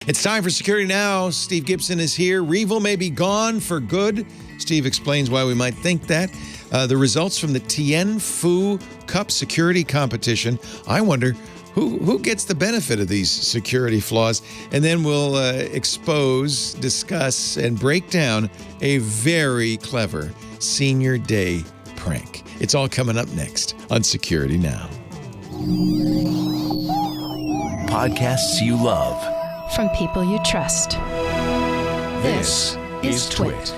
It's time for Security Now. Steve Gibson is here. REvil may be gone for good. Steve explains why we might think that. The results from the Tianfu Cup security competition. I wonder who gets the benefit of these security flaws. And then we'll expose, discuss, and break down a very clever Senior Day prank. It's all coming up next on Security Now. Podcasts you love. From people you trust. This is Twit.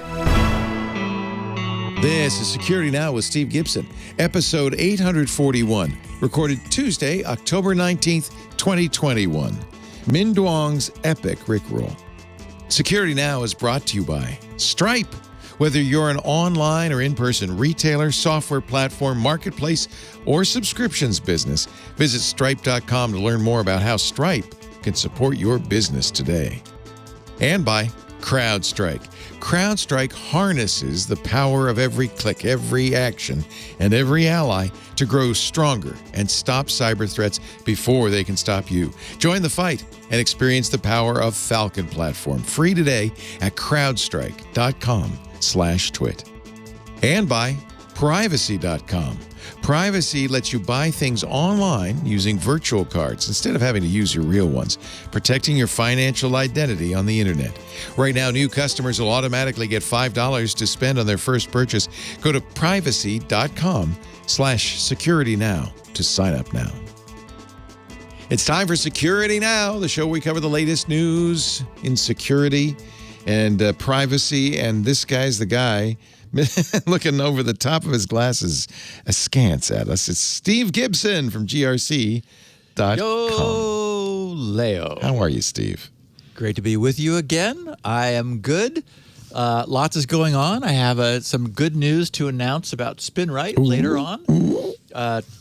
This is Security Now with Steve Gibson, episode 841, recorded Tuesday, October 19th, 2021. Minh Duong's epic Rickroll. Security Now is brought to you by Stripe. Whether you're an online or in-person retailer, software platform, marketplace, or subscriptions business, visit stripe.com to learn more about how Stripe can support your business today. And by Crowdstrike. Crowdstrike harnesses the power of every click, every action, and every ally to grow stronger and stop cyber threats before they can stop you. Join the fight and experience the power of Falcon Platform. Free today at crowdstrike.com/twit. And by Privacy.com. Privacy lets you buy things online using virtual cards instead of having to use your real ones, protecting your financial identity on the internet. Right now, new customers will automatically get $5 to spend on their first purchase. Go to privacy.com/security now to sign up now. It's time for Security Now, the show where we cover the latest news in security and privacy. And this guy's the guy looking over the top of his glasses askance at us. It's Steve Gibson from grc.com. Yo, Leo. How are you, Steve? Great to be with you again. I am good. Lots is going on. I have some good news to announce about SpinRite later on.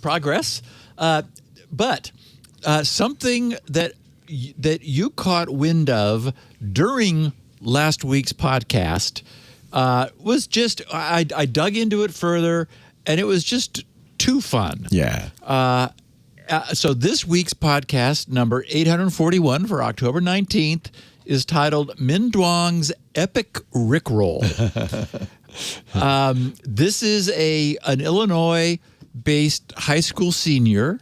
Progress. But something that you caught wind of during last week's podcast was just, I dug into it further, and it was just too fun. Yeah. So this week's podcast, number 841 for October 19th, is titled Minh Duong's Epic Rickroll. This is an Illinois-based high school senior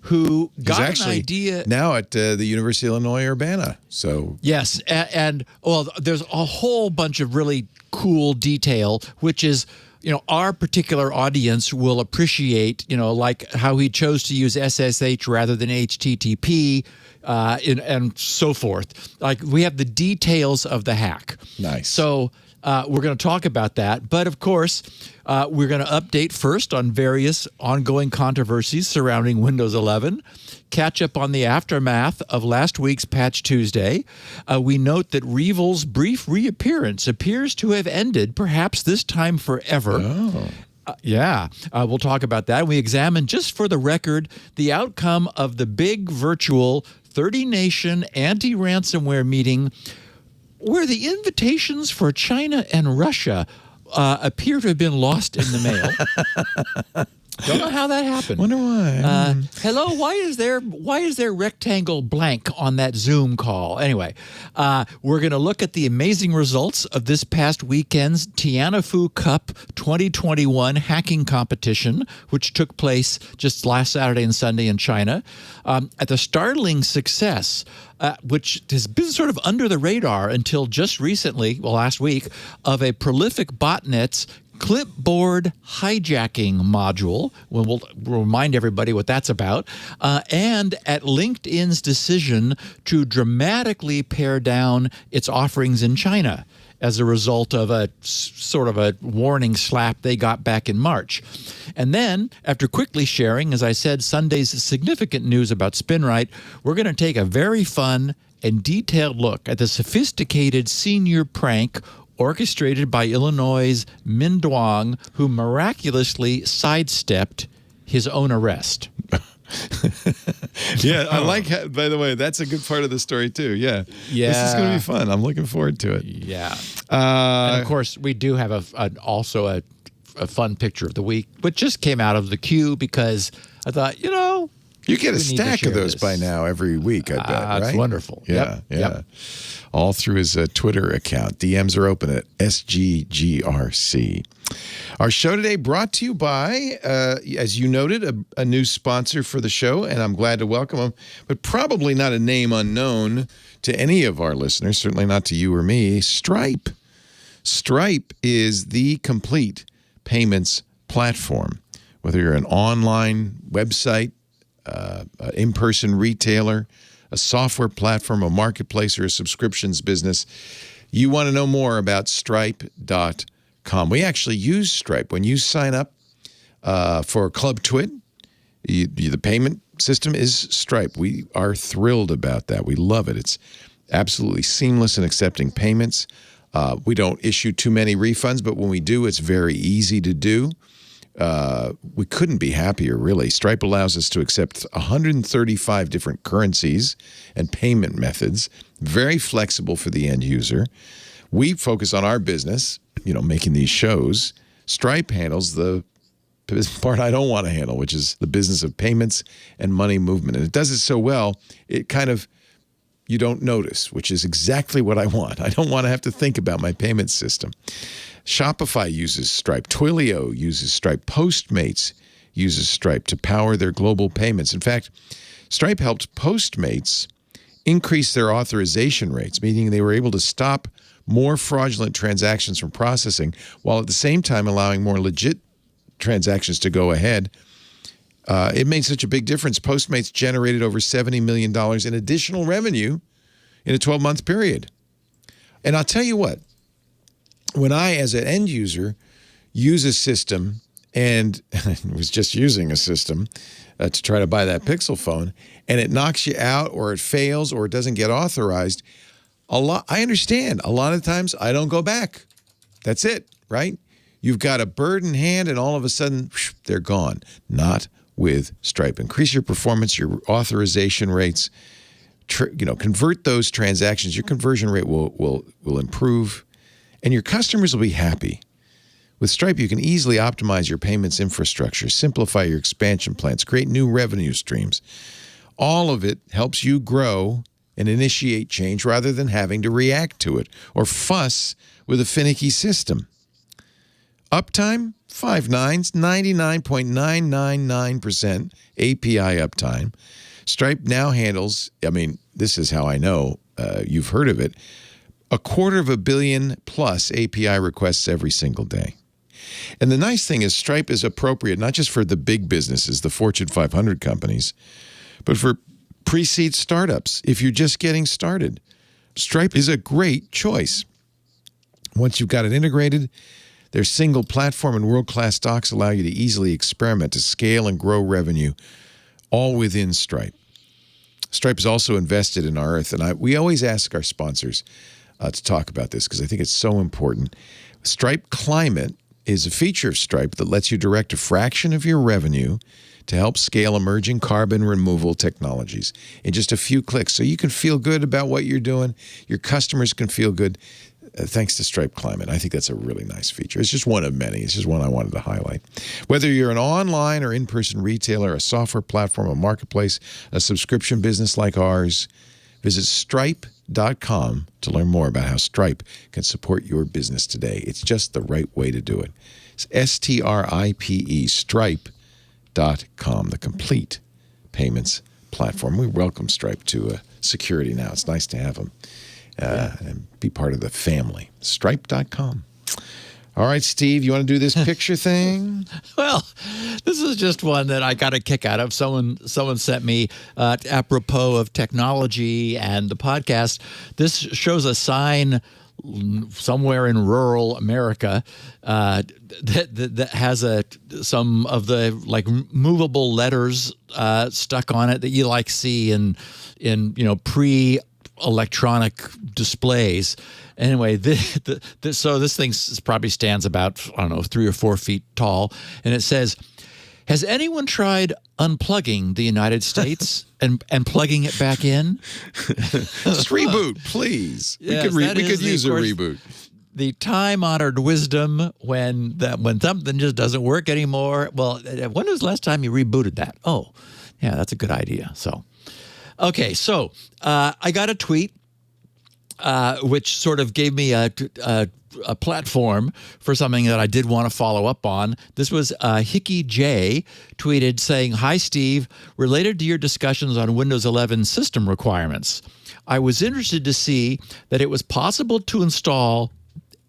who got an idea. Now at the University of Illinois Urbana. So yes, and well, there's a whole bunch of really cool detail, which is, our particular audience will appreciate, like how he chose to use SSH rather than HTTP, and so forth. Like, we have the details of the hack. Nice. So we're going to talk about that. But of course, we're going to update first on various ongoing controversies surrounding Windows 11, catch up on the aftermath of last week's Patch Tuesday. We note that REvil's brief reappearance appears to have ended, perhaps this time forever. Oh. We'll talk about that. We examine, just for the record, the outcome of the big virtual 30-nation anti-ransomware meeting, where the invitations for China and Russia appear to have been lost in the mail. Don't know how that happened. Wonder why. Hello, why is there rectangle blank on that Zoom call? Anyway, we're going to look at the amazing results of this past weekend's Tianfu Cup 2021 hacking competition, which took place just last Saturday and Sunday in China, at the startling success, which has been sort of under the radar until just recently, last week, of a prolific botnet's clipboard hijacking module. We'll remind everybody what that's about. And at LinkedIn's decision to dramatically pare down its offerings in China as a result of a sort of a warning slap they got back in March. And then, after quickly sharing, as I said, Sunday's significant news about SpinRite, we're going to take a very fun and detailed look at the sophisticated senior prank orchestrated by Illinois' Minh Duong, who miraculously sidestepped his own arrest. Yeah, I like how, by the way, that's a good part of the story too. Yeah. This is going to be fun. I'm looking forward to it. Yeah. And of course, we do have also a fun picture of the week, which just came out of the queue because I thought, You get a We need to stack share of those this. by now every week, I bet, right? It's wonderful. Yeah, Yep, yeah. yep. All through his Twitter account. DMs are open at SGGRC. Our show today brought to you by, as you noted, a new sponsor for the show, and I'm glad to welcome him, but probably not a name unknown to any of our listeners, certainly not to you or me, Stripe. Stripe is the complete payments platform. Whether you're an online website, an in-person retailer, a software platform, a marketplace, or a subscriptions business, you want to know more about Stripe.com. We actually use Stripe. When you sign up for Club Twit, the payment system is Stripe. We are thrilled about that. We love it. It's absolutely seamless in accepting payments. We don't issue too many refunds, but when we do, it's very easy to do. We couldn't be happier, really. Stripe allows us to accept 135 different currencies and payment methods, very flexible for the end user. We focus on our business, making these shows. Stripe handles the part I don't want to handle, which is the business of payments and money movement. And it does it so well, it kind of, you don't notice, which is exactly what I want. I don't want to have to think about my payment system. Shopify uses Stripe. Twilio uses Stripe. Postmates uses Stripe to power their global payments. In fact, Stripe helped Postmates increase their authorization rates, meaning they were able to stop more fraudulent transactions from processing while at the same time allowing more legit transactions to go ahead. It made such a big difference. Postmates generated over $70 million in additional revenue in a 12-month period. And I'll tell you what, when I, as an end user, use a system, and was just using a system to try to buy that Pixel phone, and it knocks you out or it fails or it doesn't get authorized, I understand. A lot of times I don't go back. That's it, right? You've got a bird in hand and all of a sudden, they're gone. Not with Stripe. Increase your performance, your authorization rates, convert those transactions. Your conversion rate will improve, and your customers will be happy. With Stripe, you can easily optimize your payments infrastructure, simplify your expansion plans, create new revenue streams. All of it helps you grow and initiate change rather than having to react to it or fuss with a finicky system. Uptime, 5 nines, 99.999% API uptime. Stripe now handles, this is how I know, you've heard of it, 250 million plus API requests every single day. And the nice thing is Stripe is appropriate not just for the big businesses, the Fortune 500 companies, but for pre-seed startups. If you're just getting started, Stripe is a great choice. Once you've got it integrated, their single platform and world-class docs allow you to easily experiment, to scale and grow revenue, all within Stripe. Stripe is also invested in our Earth, and we always ask our sponsors to talk about this because I think it's so important. Stripe Climate is a feature of Stripe that lets you direct a fraction of your revenue to help scale emerging carbon removal technologies in just a few clicks. So you can feel good about what you're doing. Your customers can feel good thanks to Stripe Climate. I think that's a really nice feature. It's just one of many. It's just one I wanted to highlight. Whether you're an online or in-person retailer, a software platform, a marketplace, a subscription business like ours, visit Stripe.com to learn more about how Stripe can support your business today. It's just the right way to do it. It's STRIPE, Stripe.com, the complete payments platform. We welcome Stripe to security now. It's nice to have them and be part of the family. Stripe.com. All right, Steve, you want to do this picture thing? Well, this is just one that I got a kick out of. Someone sent me apropos of technology and the podcast. This shows a sign somewhere in rural America that has some of the movable letters stuck on it that you see in pre-electronic displays. Anyway, so this thing probably stands about, 3 or 4 feet tall, and it says, "Has anyone tried unplugging the United States and plugging it back in?" Just reboot, please. Yes, we could use a reboot. The time-honored wisdom when something just doesn't work anymore. Well, when was the last time you rebooted that? Oh, Yeah, that's a good idea. So, okay, so I got a tweet which sort of gave me a platform for something that I did want to follow up on. This was Hickey J tweeted saying, "Hi, Steve. Related to your discussions on Windows 11 system requirements, I was interested to see that it was possible to install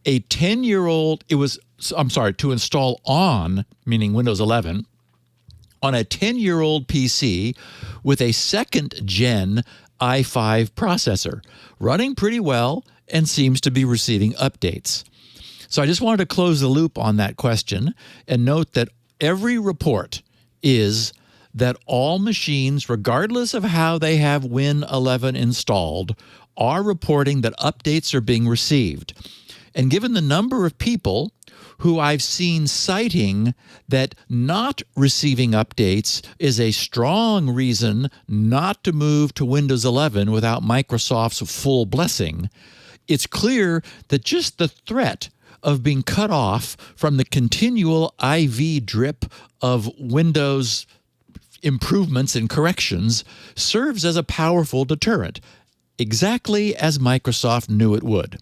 a 10-year-old, to install on, meaning Windows 11, on a 10-year-old PC with a second-gen i5 processor, running pretty well and seems to be receiving updates." So I just wanted to close the loop on that question and note that every report is that all machines, regardless of how they have Win 11 installed, are reporting that updates are being received. And given the number of people who I've seen citing that not receiving updates is a strong reason not to move to Windows 11 without Microsoft's full blessing, it's clear that just the threat of being cut off from the continual IV drip of Windows improvements and corrections serves as a powerful deterrent, exactly as Microsoft knew it would,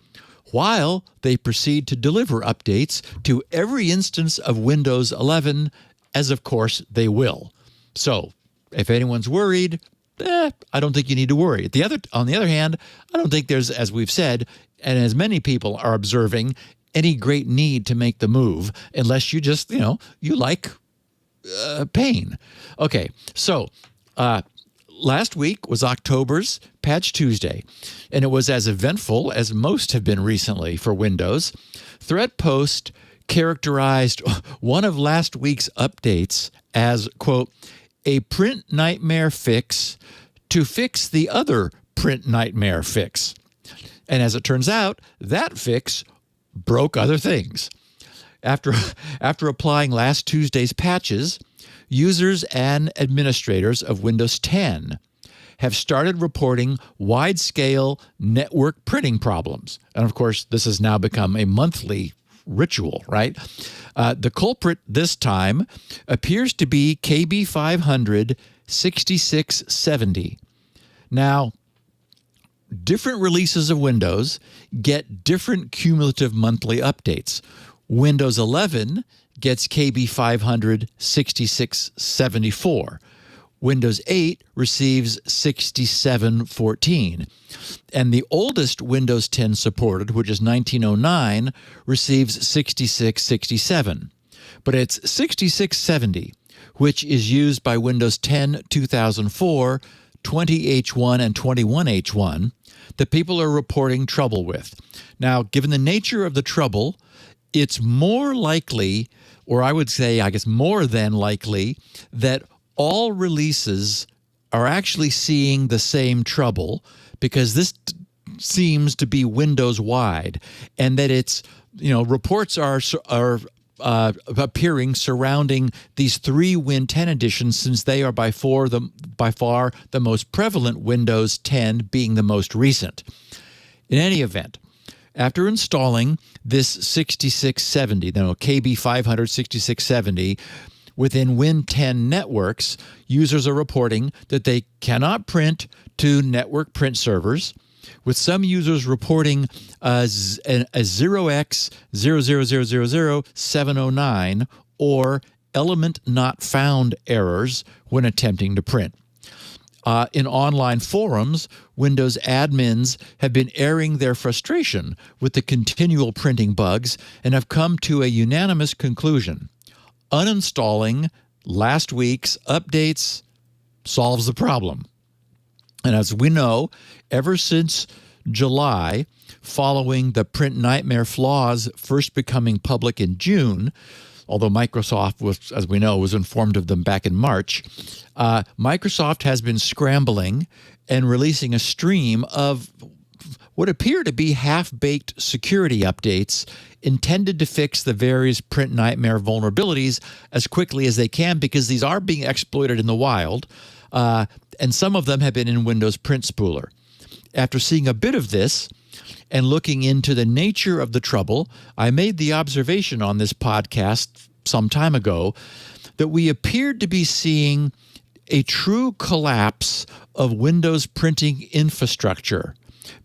while they proceed to deliver updates to every instance of Windows 11, as of course they will. So if anyone's worried, I don't think you need to worry. On the other hand, I don't think there's, as we've said, and as many people are observing, any great need to make the move unless you just, you like pain. Okay, so last week was October's Patch Tuesday, and it was as eventful as most have been recently for Windows. ThreatPost characterized one of last week's updates as, quote, a PrintNightmare fix to fix the other PrintNightmare fix. And as it turns out, that fix broke other things. After applying last Tuesday's patches, users and administrators of Windows 10 have started reporting wide-scale network printing problems. And of course, this has now become a monthly ritual, right? The culprit this time appears to be KB500 6670. Now, different releases of Windows get different cumulative monthly updates. Windows 11 gets KB500 6674. Windows 8 receives 6714. And the oldest Windows 10 supported, which is 1909, receives 6667. But it's 6670, which is used by Windows 10 2004, 20H1, and 21H1, that people are reporting trouble with. Now, given the nature of the trouble, it's more likely, or I would say, I guess more than likely, that all releases are actually seeing the same trouble, because this seems to be Windows-wide, and that it's, reports are appearing surrounding these three Win 10 editions, since they are by far the most prevalent, Windows 10 being the most recent. In any event, after installing this 6670, KB500 6670, within Win 10 networks, users are reporting that they cannot print to network print servers, with some users reporting a 0x00000709 or element not found errors when attempting to print. In online forums, Windows admins have been airing their frustration with the continual printing bugs and have come to a unanimous conclusion. Uninstalling last week's updates solves the problem. And as we know, ever since July, following the PrintNightmare flaws first becoming public in June, although Microsoft was, as we know, was informed of them back in March, Microsoft has been scrambling and releasing a stream of what appear to be half-baked security updates intended to fix the various PrintNightmare vulnerabilities as quickly as they can, because these are being exploited in the wild, and some of them have been in Windows Print Spooler. After seeing a bit of this and looking into the nature of the trouble, I made the observation on this podcast some time ago that we appeared to be seeing a true collapse of Windows printing infrastructure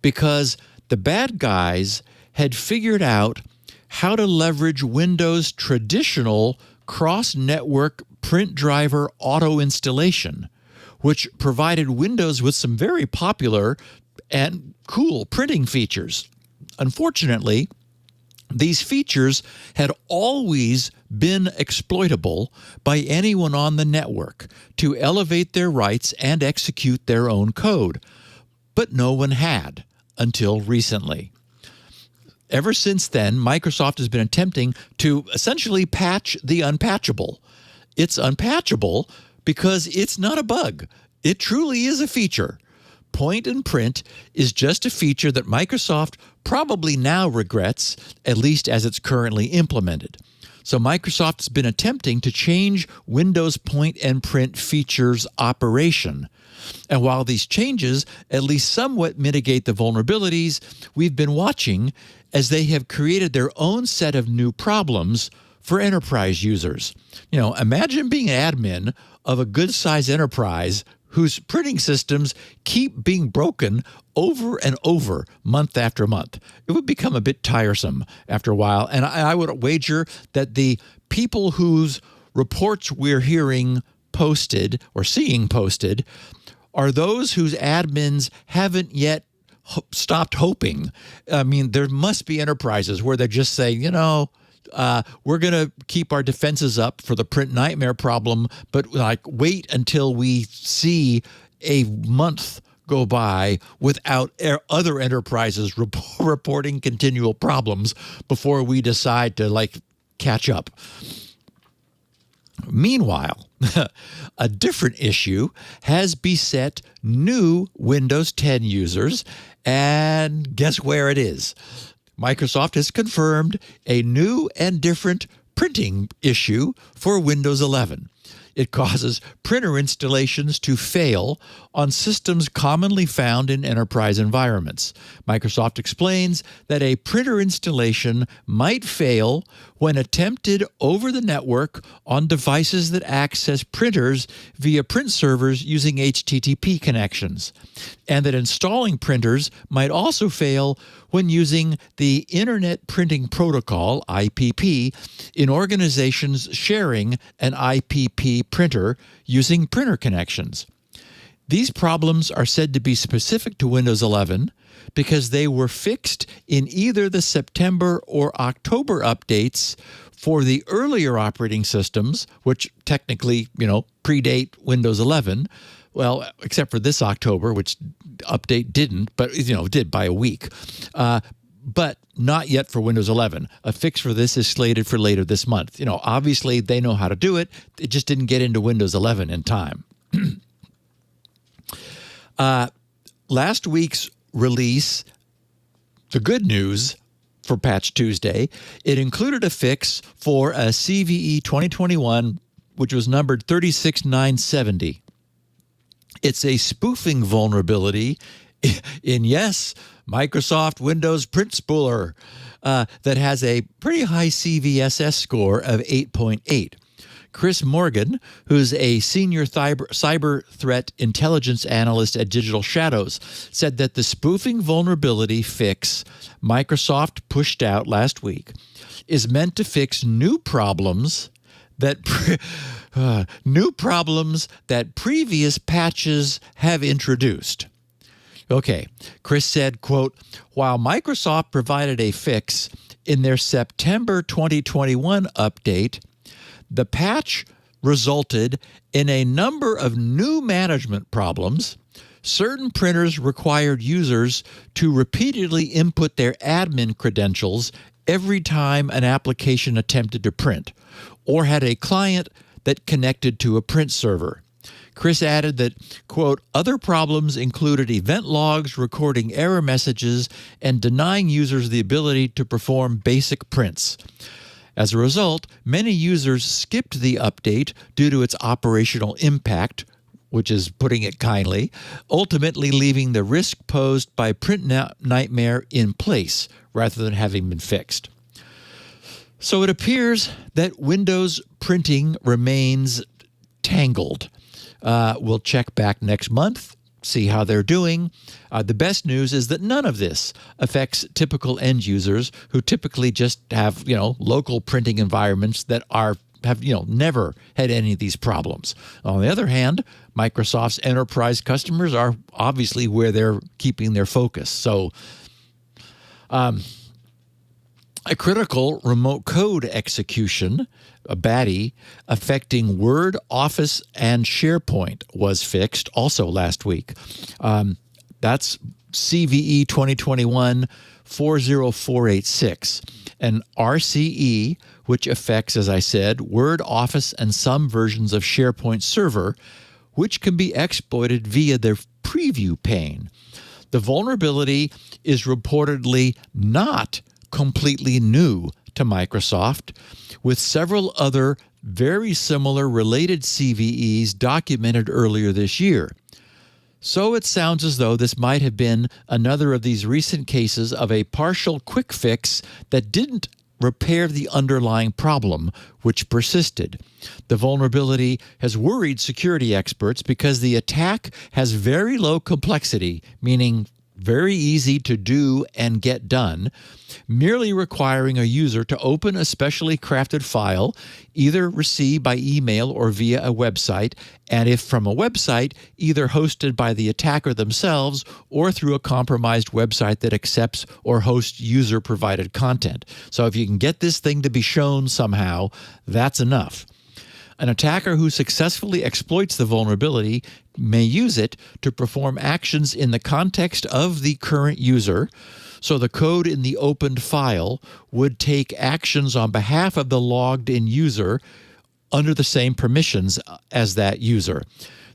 because the bad guys had figured out how to leverage Windows' traditional cross-network print driver auto installation, which provided Windows with some very popular and cool printing features. Unfortunately, these features had always been exploitable by anyone on the network to elevate their rights and execute their own code, but no one had until recently. Ever since then, Microsoft has been attempting to essentially patch the unpatchable. It's unpatchable because it's not a bug. It truly is a feature. Point and print is just a feature that Microsoft probably now regrets, at least as it's currently implemented. So Microsoft has been attempting to change Windows point and print features operation. And while these changes at least somewhat mitigate the vulnerabilities, we've been watching as they have created their own set of new problems for enterprise users. You know, imagine being an admin of a good-sized enterprise whose printing systems keep being broken over and over month after month. It would become a bit tiresome after a while. And I would wager that the people whose reports we're hearing posted or seeing posted are those whose admins haven't yet stopped hoping. I mean, there must be enterprises where they're just saying, you know, we're going to keep our defenses up for the PrintNightmare problem, but like wait until we see a month go by without other enterprises reporting continual problems before we decide to like catch up. Meanwhile, a different issue has beset new Windows 10 users, and guess where it is? Microsoft has confirmed a new and different printing issue for Windows 11. It causes printer installations to fail on systems commonly found in enterprise environments. Microsoft explains that a printer installation might fail when attempted over the network on devices that access printers via print servers using HTTP connections, and that installing printers might also fail when using the Internet Printing Protocol, IPP, in organizations sharing an IPP printer using printer connections. These problems are said to be specific to Windows 11 because they were fixed in either the September or October updates for the earlier operating systems, which technically, predate Windows 11. Well, except for this October, which update didn't, but, did by a week. But not yet for Windows 11. A fix for this is slated for later this month. Obviously they know how to do it. It just didn't get into Windows 11 in time. Last week's release, the good news for Patch Tuesday, it included a fix for a CVE 2021, which was numbered 36970. It's a spoofing vulnerability in, yes, Microsoft Windows Print Spooler that has a pretty high CVSS score of 8.8. Chris Morgan, who's a senior cyber threat intelligence analyst at Digital Shadows, said that the spoofing vulnerability fix Microsoft pushed out last week is meant to fix new problems that previous patches have introduced. Okay, Chris said, quote, while Microsoft provided a fix in their September 2021 update, the patch resulted in a number of new management problems. Certain printers required users to repeatedly input their admin credentials every time an application attempted to print, or had a client that connected to a print server. Chris added that, quote, other problems included event logs recording error messages and denying users the ability to perform basic prints. As a result, many users skipped the update due to its operational impact, which is putting it kindly, ultimately leaving the risk posed by PrintNightmare in place rather than having been fixed. So it appears that Windows printing remains tangled. We'll check back next month, see how they're doing. The best news is that none of this affects typical end users who typically just have, local printing environments that have never had any of these problems. On the other hand, Microsoft's enterprise customers are obviously where they're keeping their focus. So a critical remote code execution, a baddie, affecting Word, Office, and SharePoint was fixed also last week. That's CVE 2021-40486. And RCE, which affects, as I said, Word, Office, and some versions of SharePoint Server, which can be exploited via their preview pane. The vulnerability is reportedly not completely new to Microsoft, with several other very similar related CVEs documented earlier this year. So it sounds as though this might have been another of these recent cases of a partial quick fix that didn't repair the underlying problem, which persisted. The vulnerability has worried security experts because the attack has very low complexity, meaning very easy to do and get done, merely requiring a user to open a specially crafted file, either received by email or via a website, and if from a website, either hosted by the attacker themselves or through a compromised website that accepts or hosts user-provided content. So if you can get this thing to be shown somehow, that's enough. An attacker who successfully exploits the vulnerability may use it to perform actions in the context of the current user. So the code in the opened file would take actions on behalf of the logged-in user under the same permissions as that user.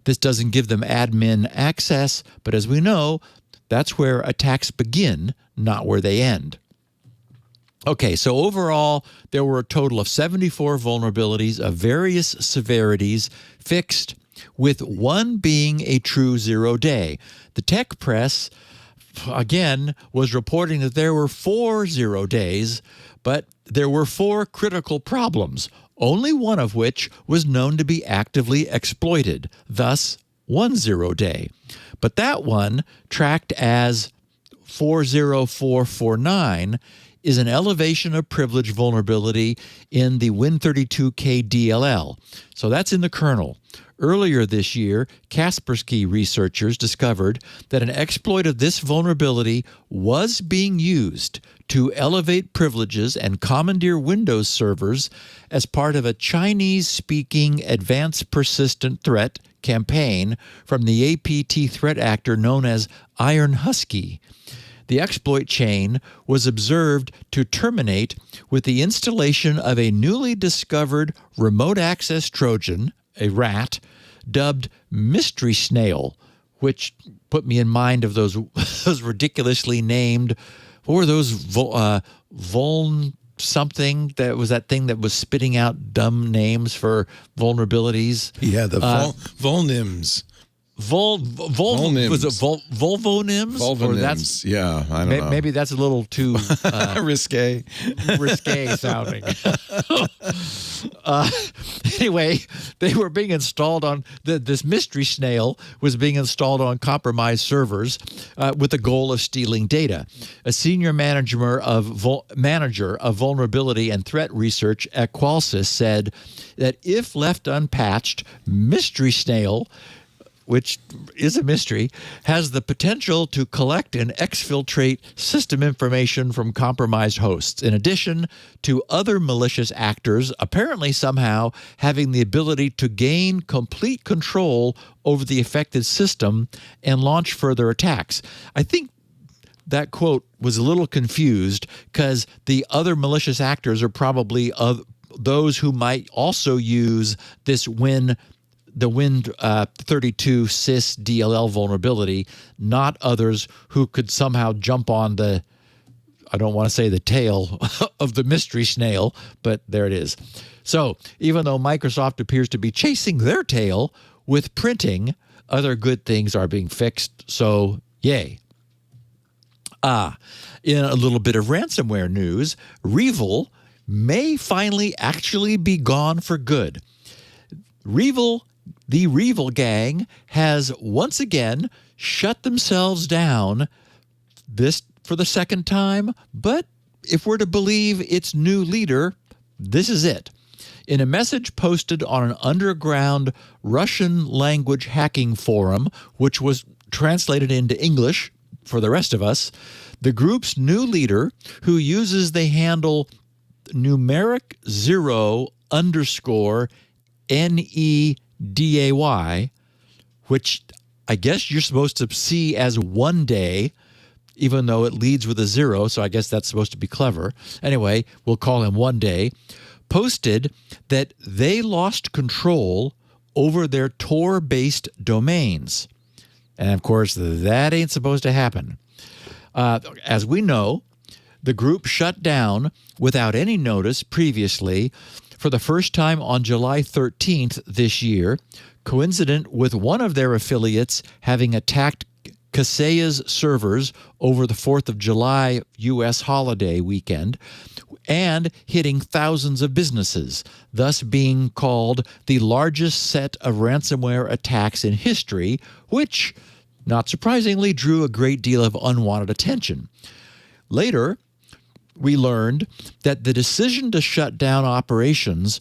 This doesn't give them admin access, but as we know, that's where attacks begin, not where they end. Okay, so overall, there were a total of 74 vulnerabilities of various severities fixed, with one being a true zero-day. The tech press, again, was reporting that there were 4 0 days, but there were 4 critical problems, only one of which was known to be actively exploited, thus 1 0 day. But that one, tracked as 40449, is an elevation of privilege vulnerability in the Win32k DLL. So that's in the kernel. Earlier this year, Kaspersky researchers discovered that an exploit of this vulnerability was being used to elevate privileges and commandeer Windows servers as part of a Chinese-speaking advanced persistent threat campaign from the APT threat actor known as Iron Husky. The exploit chain was observed to terminate with the installation of a newly discovered remote access Trojan, a rat, dubbed MysterySnail, which put me in mind of those ridiculously named, what were those, vuln something, that was that thing that was spitting out dumb names for vulnerabilities. Yeah, the vulnims. Volvonims? Was it Volvonims? Volvonims, yeah, I don't know. Maybe that's a little too risque sounding. Anyway, they were being installed on this MysterySnail was being installed on compromised servers with the goal of stealing data. A senior manager of vulnerability and threat research at Qualsys said that if left unpatched, MysterySnail, which is a mystery, has the potential to collect and exfiltrate system information from compromised hosts, in addition to other malicious actors apparently somehow having the ability to gain complete control over the affected system and launch further attacks. I think that quote was a little confused because the other malicious actors are probably those who might also use this the Win32 sys DLL vulnerability, not others who could somehow jump on the, I don't want to say the tail of the MysterySnail, but there it is. So even though Microsoft appears to be chasing their tail with printing, other good things are being fixed, so yay. In a little bit of ransomware news, REvil may finally actually be gone for good. REvil the REvil gang has once again shut themselves down, this for the second time, but if we're to believe its new leader, this is it. In a message posted on an underground Russian language hacking forum, which was translated into English for the rest of us, the group's new leader, who uses the handle numeric 0_NEDAY, which I guess you're supposed to see as one day, even though it leads with a 0, so I guess that's supposed to be clever. Anyway, we'll call him One Day, posted that they lost control over their Tor-based domains. And of course, that ain't supposed to happen. As we know, the group shut down without any notice previously for the first time on July 13th this year, coincident with one of their affiliates having attacked Kaseya's servers over the 4th of July U.S. holiday weekend and hitting thousands of businesses, thus being called the largest set of ransomware attacks in history, which, not surprisingly, drew a great deal of unwanted attention. Later, we learned that the decision to shut down operations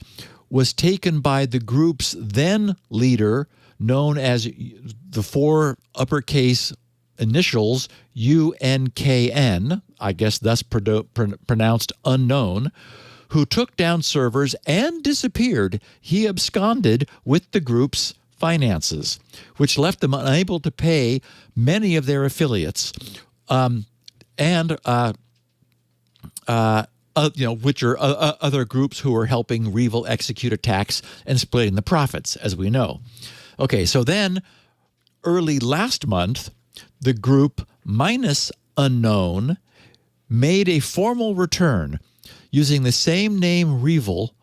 was taken by the group's then leader, known as the 4 uppercase initials UNKN, I guess thus pronounced unknown, who took down servers and disappeared. He absconded with the group's finances, which left them unable to pay many of their affiliates, which are other groups who are helping REvil execute attacks and splitting the profits, as we know. Okay, so then early last month, the group minus unknown made a formal return using the same name REvil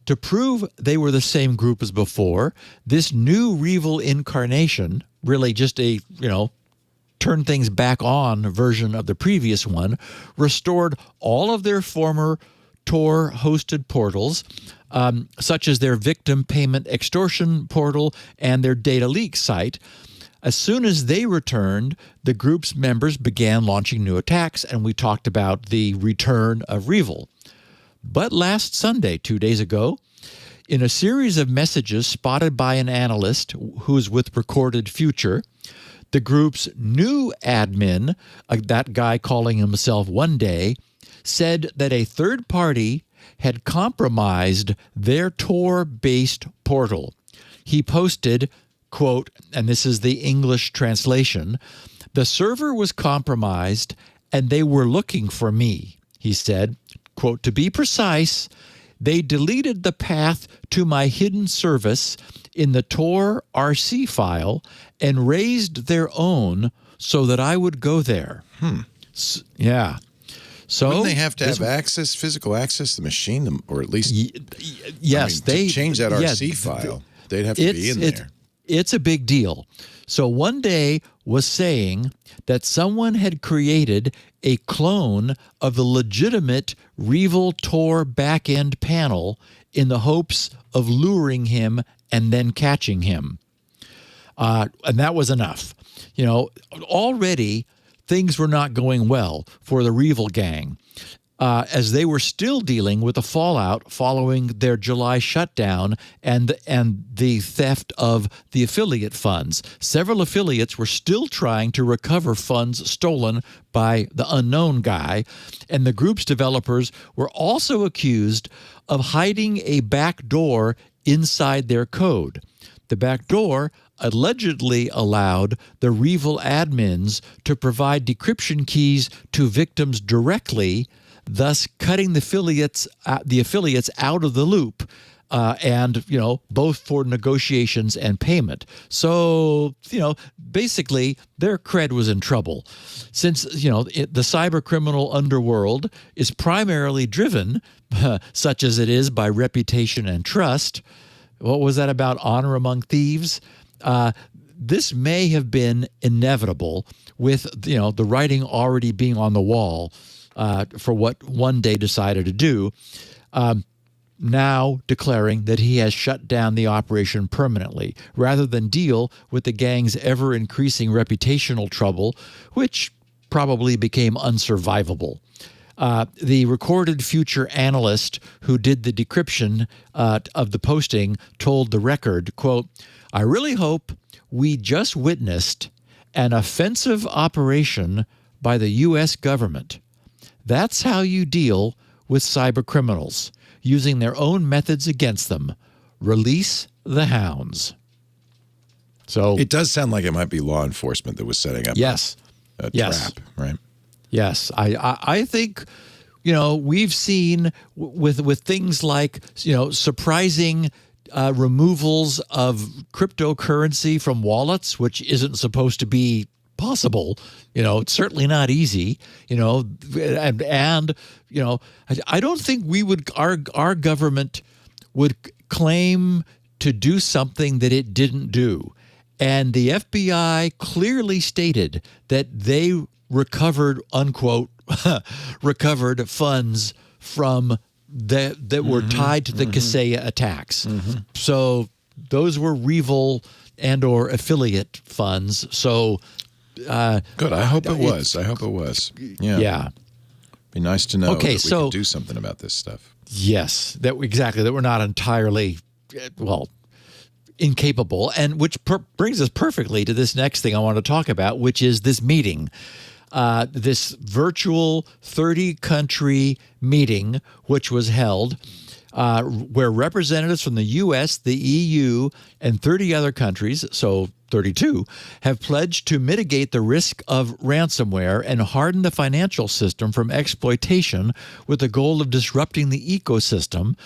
to prove they were the same group as before. This new REvil incarnation, really just a, turn things back on version of the previous one, restored all of their former Tor-hosted portals, such as their victim payment extortion portal and their data leak site. As soon as they returned, the group's members began launching new attacks, and we talked about the return of REvil. But last Sunday, 2 days ago, in a series of messages spotted by an analyst who's with Recorded Future, the group's new admin, that guy calling himself One Day, said that a third party had compromised their Tor-based portal. He posted, quote, and this is the English translation, "The server was compromised and they were looking for me," he said. Quote, "To be precise, they deleted the path to my hidden service in the Tor RC file and raised their own so that I would go there." Yeah. So wouldn't they have to have access, physical access to the machine, or at least yes, to change that RC file, they'd have to be in there. It's a big deal. So One Day was saying that someone had created a clone of the legitimate REvil Tor backend panel in the hopes of luring him and then catching him. And that was enough. Already things were not going well for the REvil gang, as they were still dealing with the fallout following their July shutdown and the theft of the affiliate funds. Several affiliates were still trying to recover funds stolen by the unknown guy, and the group's developers were also accused of hiding a back door inside their code. The back door allegedly allowed the REvil admins to provide decryption keys to victims directly, thus cutting the affiliates out of the loop, and both for negotiations and payment. So basically their cred was in trouble, since the cyber criminal underworld is primarily driven, such as it is, by reputation and trust. What was that about honor among thieves? This may have been inevitable, with the writing already being on the wall for what One Day decided to do. now declaring that he has shut down the operation permanently, rather than deal with the gang's ever-increasing reputational trouble, which probably became unsurvivable. The recorded future analyst who did the decryption of the posting told The Record, quote, "I really hope we just witnessed an offensive operation by the U.S. government. That's how you deal with cyber criminals, using their own methods against them. Release the hounds." So It does sound like it might be law enforcement that was setting up a trap, right? Yes, I think, we've seen with things like, surprising removals of cryptocurrency from wallets, which isn't supposed to be possible. It's certainly not easy. I don't think our government would claim to do something that it didn't do. And the FBI clearly stated that they recovered, unquote, recovered funds from that were tied to the Kaseya attacks. So those were REvil and or affiliate funds. So good. I hope it was. Yeah. Be nice to know that we can do something about this stuff. Yes, that we're not entirely, incapable, and which brings us perfectly to this next thing I want to talk about, which is this meeting. This virtual 30-country meeting, which was held, where representatives from the U.S., the EU, and 30 other countries, so 32, have pledged to mitigate the risk of ransomware and harden the financial system from exploitation with the goal of disrupting the ecosystem,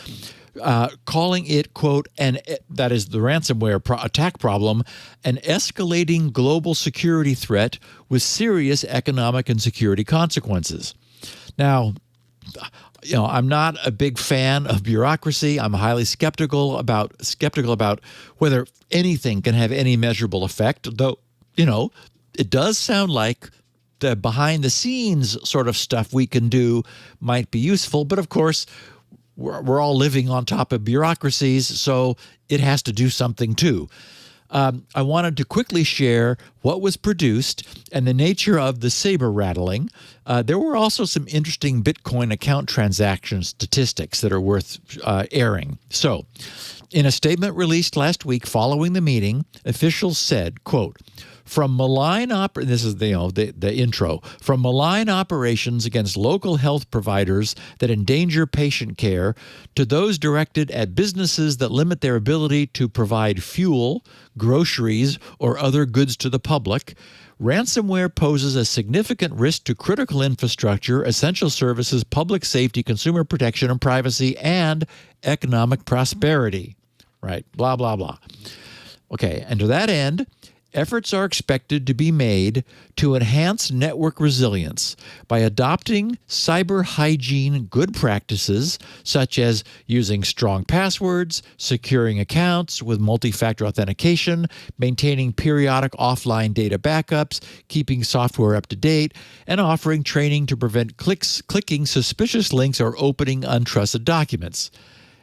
calling it, quote, that is the ransomware attack problem, an escalating global security threat with serious economic and security consequences. Now, I'm not a big fan of bureaucracy. I'm highly skeptical about whether anything can have any measurable effect, though, it does sound like the behind the scenes sort of stuff we can do might be useful. But of course, we're all living on top of bureaucracies, so it has to do something too. I wanted to quickly share what was produced and the nature of the saber rattling. There were also some interesting Bitcoin account transaction statistics that are worth airing. So, in a statement released last week following the meeting, officials said, quote, "From malign this is the intro. From malign operations against local health providers that endanger patient care to those directed at businesses that limit their ability to provide fuel, groceries, or other goods to the public, ransomware poses a significant risk to critical infrastructure, essential services, public safety, consumer protection and privacy, and economic prosperity." Right, blah, blah, blah. Okay, and to that end, efforts are expected to be made to enhance network resilience by adopting cyber hygiene good practices, such as using strong passwords, securing accounts with multi-factor authentication, maintaining periodic offline data backups, keeping software up to date, and offering training to prevent clicking suspicious links or opening untrusted documents.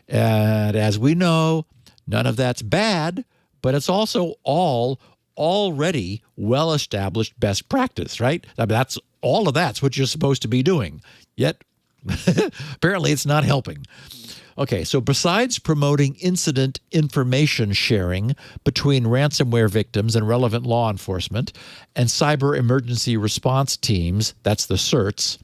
And as we know, none of that's bad, but it's also all already well-established best practice, right? I mean, that's what you're supposed to be doing. Yet, apparently it's not helping. Okay, so besides promoting incident information sharing between ransomware victims and relevant law enforcement and cyber emergency response teams, that's the CERTs,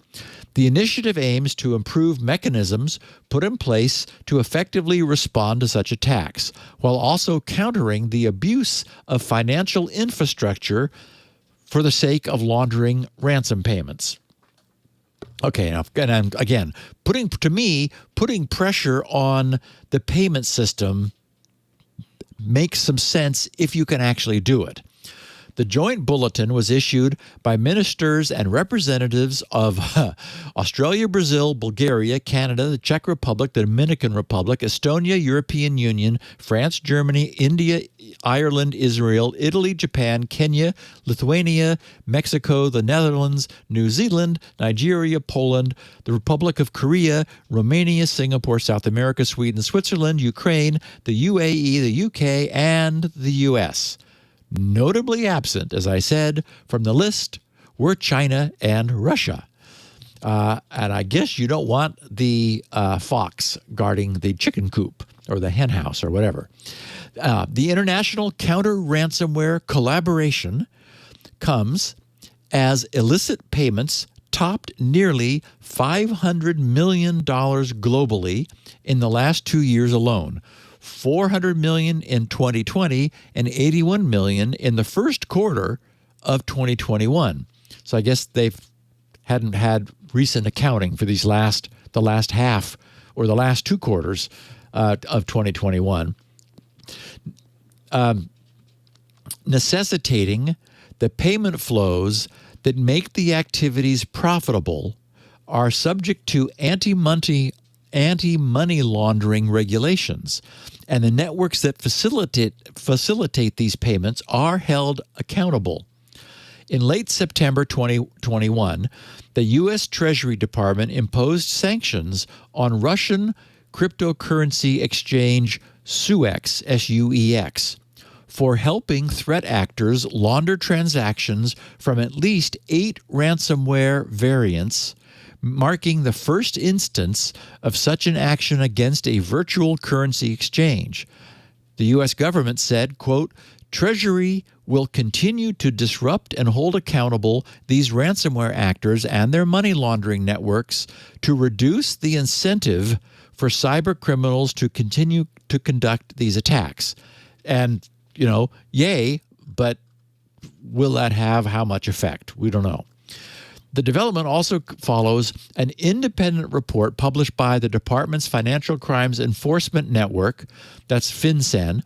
the initiative aims to improve mechanisms put in place to effectively respond to such attacks, while also countering the abuse of financial infrastructure for the sake of laundering ransom payments. Okay, now, and again, putting pressure on the payment system makes some sense if you can actually do it. The joint bulletin was issued by ministers and representatives of Australia, Brazil, Bulgaria, Canada, the Czech Republic, the Dominican Republic, Estonia, European Union, France, Germany, India, Ireland, Israel, Italy, Japan, Kenya, Lithuania, Mexico, the Netherlands, New Zealand, Nigeria, Poland, the Republic of Korea, Romania, Singapore, South America, Sweden, Switzerland, Ukraine, the UAE, the UK, and the US. Notably absent, as I said, from the list were China and Russia. And I guess you don't want the fox guarding the chicken coop or the hen house or whatever. The international counter-ransomware collaboration comes as illicit payments topped nearly $500 million globally in the last 2 years alone. $400 million in 2020 and $81 million in the first quarter of 2021. So I guess they hadn't had recent accounting for the last half or the last 2 quarters of 2021, necessitating the payment flows that make the activities profitable are subject to anti-money laundering regulations, and the networks that facilitate these payments are held accountable. In late September 2021, the U.S. Treasury Department imposed sanctions on Russian cryptocurrency exchange SUEX, S-U-E-X, for helping threat actors launder transactions from at least 8 ransomware variants, marking the first instance of such an action against a virtual currency exchange. The U.S. government said, quote, Treasury will continue to disrupt and hold accountable these ransomware actors and their money laundering networks to reduce the incentive for cyber criminals to continue to conduct these attacks. And, yay, but will that have how much effect? We don't know. The development also follows an independent report published by the department's Financial Crimes Enforcement Network, that's FinCEN,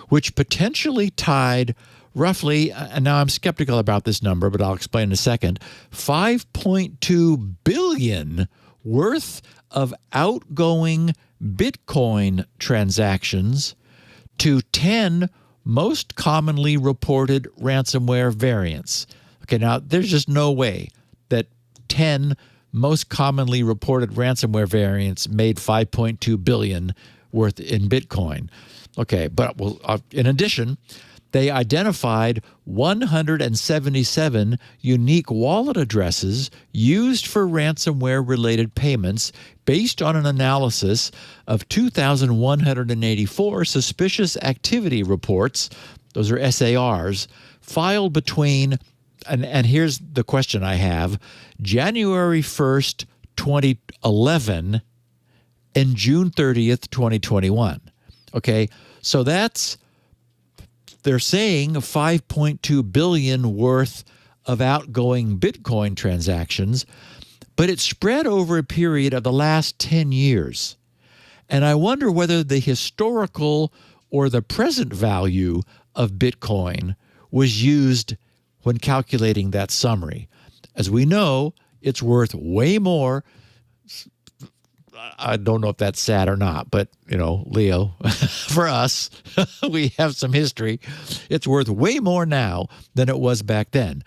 which potentially tied roughly, and now I'm skeptical about this number, but I'll explain in a second, $5.2 billion worth of outgoing Bitcoin transactions to 10 most commonly reported ransomware variants. Okay, now there's just no way that 10 most commonly reported ransomware variants made $5.2 billion worth in Bitcoin. Okay, but in addition, they identified 177 unique wallet addresses used for ransomware-related payments based on an analysis of 2,184 suspicious activity reports, those are SARs, filed between, and here's the question I have, January 1st, 2011 and June 30th, 2021. Okay, so they're saying $5.2 billion worth of outgoing Bitcoin transactions, but it's spread over a period of the last 10 years. And I wonder whether the historical or the present value of Bitcoin was used when calculating that summary. As we know, it's worth way more. I don't know if that's sad or not, but, Leo, for us, we have some history. It's worth way more now than it was back then.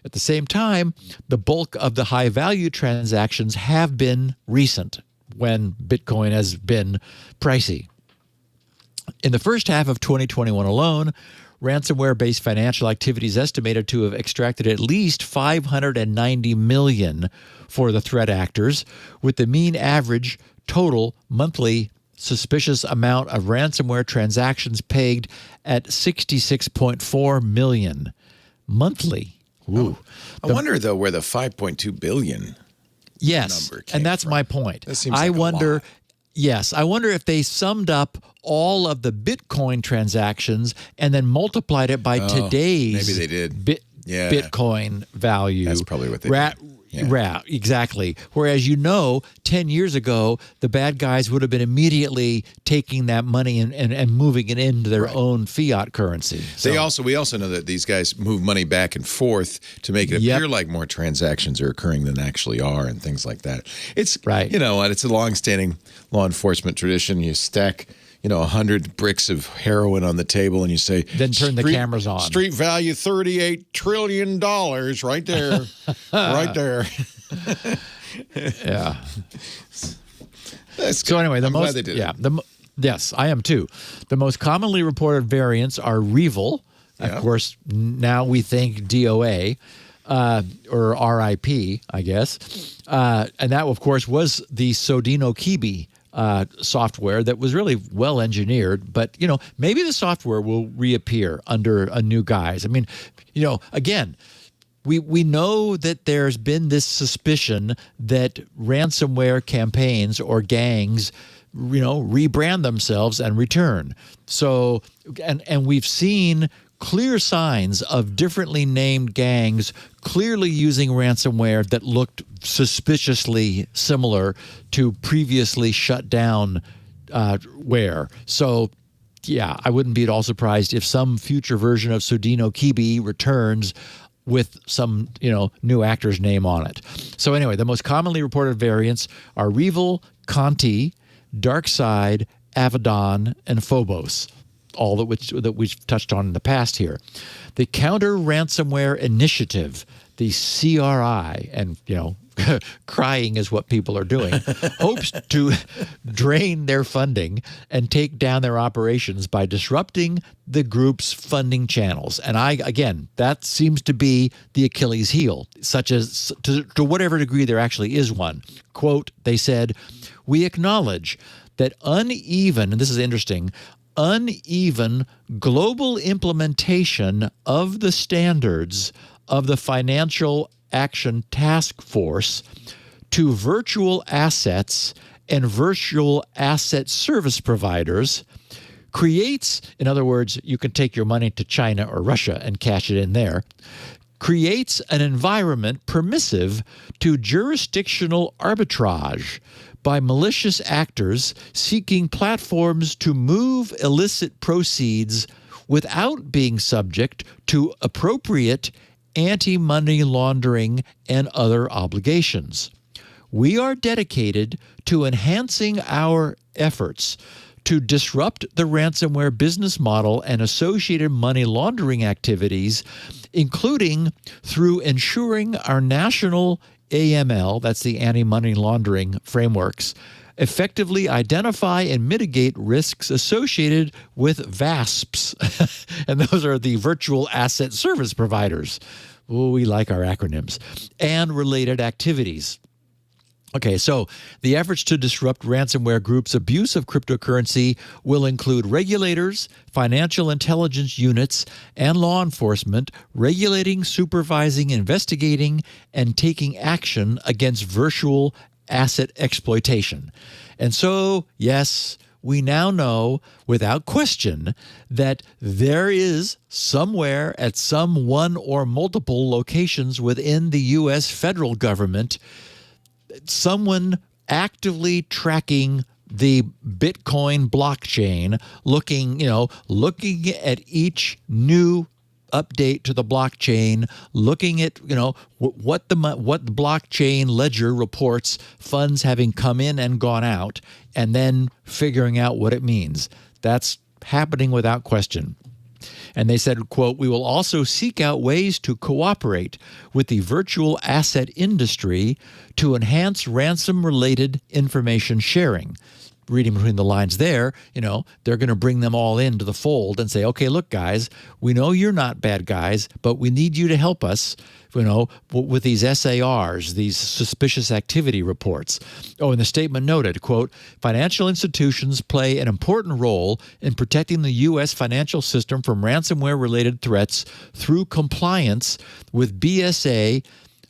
At the same time, the bulk of the high-value transactions have been recent, when Bitcoin has been pricey. In the first half of 2021 alone, ransomware-based financial activity is estimated to have extracted at least $590 million for the threat actors, with the mean average total monthly suspicious amount of ransomware transactions pegged at $66.4 million monthly. Ooh. I wonder, though, where the $5.2 billion number came and that's from. my point. That seems like a lot. Yes, I wonder if they summed up all of the Bitcoin transactions and then multiplied it by today's maybe they did. Bitcoin value. That's probably what they did. Yeah. Yeah, exactly. Whereas 10 years ago, the bad guys would have been immediately taking that money and moving it into their own fiat currency. So, We also know that these guys move money back and forth to make it appear like more transactions are occurring than actually are, and things like that. It's Right. It's a long-standing law enforcement tradition. You stack 100 bricks of heroin on the table, and you say, Then turn the cameras on. Street value $38 trillion, right there, right there. yeah. That's So anyway, I'm glad they did it. Yes, I am too. The most commonly reported variants are REvil. Of course, now we think DOA. Or RIP, I guess. And that, of course, was the Sodino Kibi software that was really well engineered. But, maybe the software will reappear under a new guise. I mean, again, we know that there's been this suspicion that ransomware campaigns or gangs rebrand themselves and return. So, and we've seen clear signs of differently named gangs clearly using ransomware that looked suspiciously similar to previously shut down ware. So, yeah, I wouldn't be at all surprised if some future version of Sodino Kibi returns with some, new actor's name on it. So anyway, the most commonly reported variants are REvil, Conti, Darkside, Avedon, and Phobos. All that we've touched on in the past here. The Counter Ransomware Initiative, the CRI, and crying is what people are doing, hopes to drain their funding and take down their operations by disrupting the group's funding channels. And that seems to be the Achilles heel, such as to whatever degree there actually is one. Quote, they said, "We acknowledge that uneven," and this is interesting, uneven global implementation of the standards of the Financial Action Task Force to virtual assets and virtual asset service providers creates, in other words, you can take your money to China or Russia and cash it in there, creates an environment permissive to jurisdictional arbitrage by malicious actors seeking platforms to move illicit proceeds without being subject to appropriate anti-money laundering and other obligations. We are dedicated to enhancing our efforts to disrupt the ransomware business model and associated money laundering activities, including through ensuring our national AML, that's the anti-money laundering frameworks, effectively identify and mitigate risks associated with VASPs. And those are the virtual asset service providers. Oh, we like our acronyms. And related activities. Okay, so the efforts to disrupt ransomware groups' abuse of cryptocurrency will include regulators, financial intelligence units, and law enforcement regulating, supervising, investigating, and taking action against virtual asset exploitation. And so, yes, we now know without question that there is somewhere at some one or multiple locations within the U.S. federal government someone actively tracking the Bitcoin blockchain, looking at each new update to the blockchain, looking at what the blockchain ledger reports funds having come in and gone out, and then figuring out what it means. That's happening without question. And they said, quote, "We will also seek out ways to cooperate with the virtual asset industry to enhance ransom-related information sharing." Reading between the lines there, they're going to bring them all into the fold and say, okay, look, guys, we know you're not bad guys, but we need you to help us, with these SARs, these suspicious activity reports. Oh, and the statement noted, quote, "Financial institutions play an important role in protecting the U.S. financial system from ransomware-related threats through compliance with BSA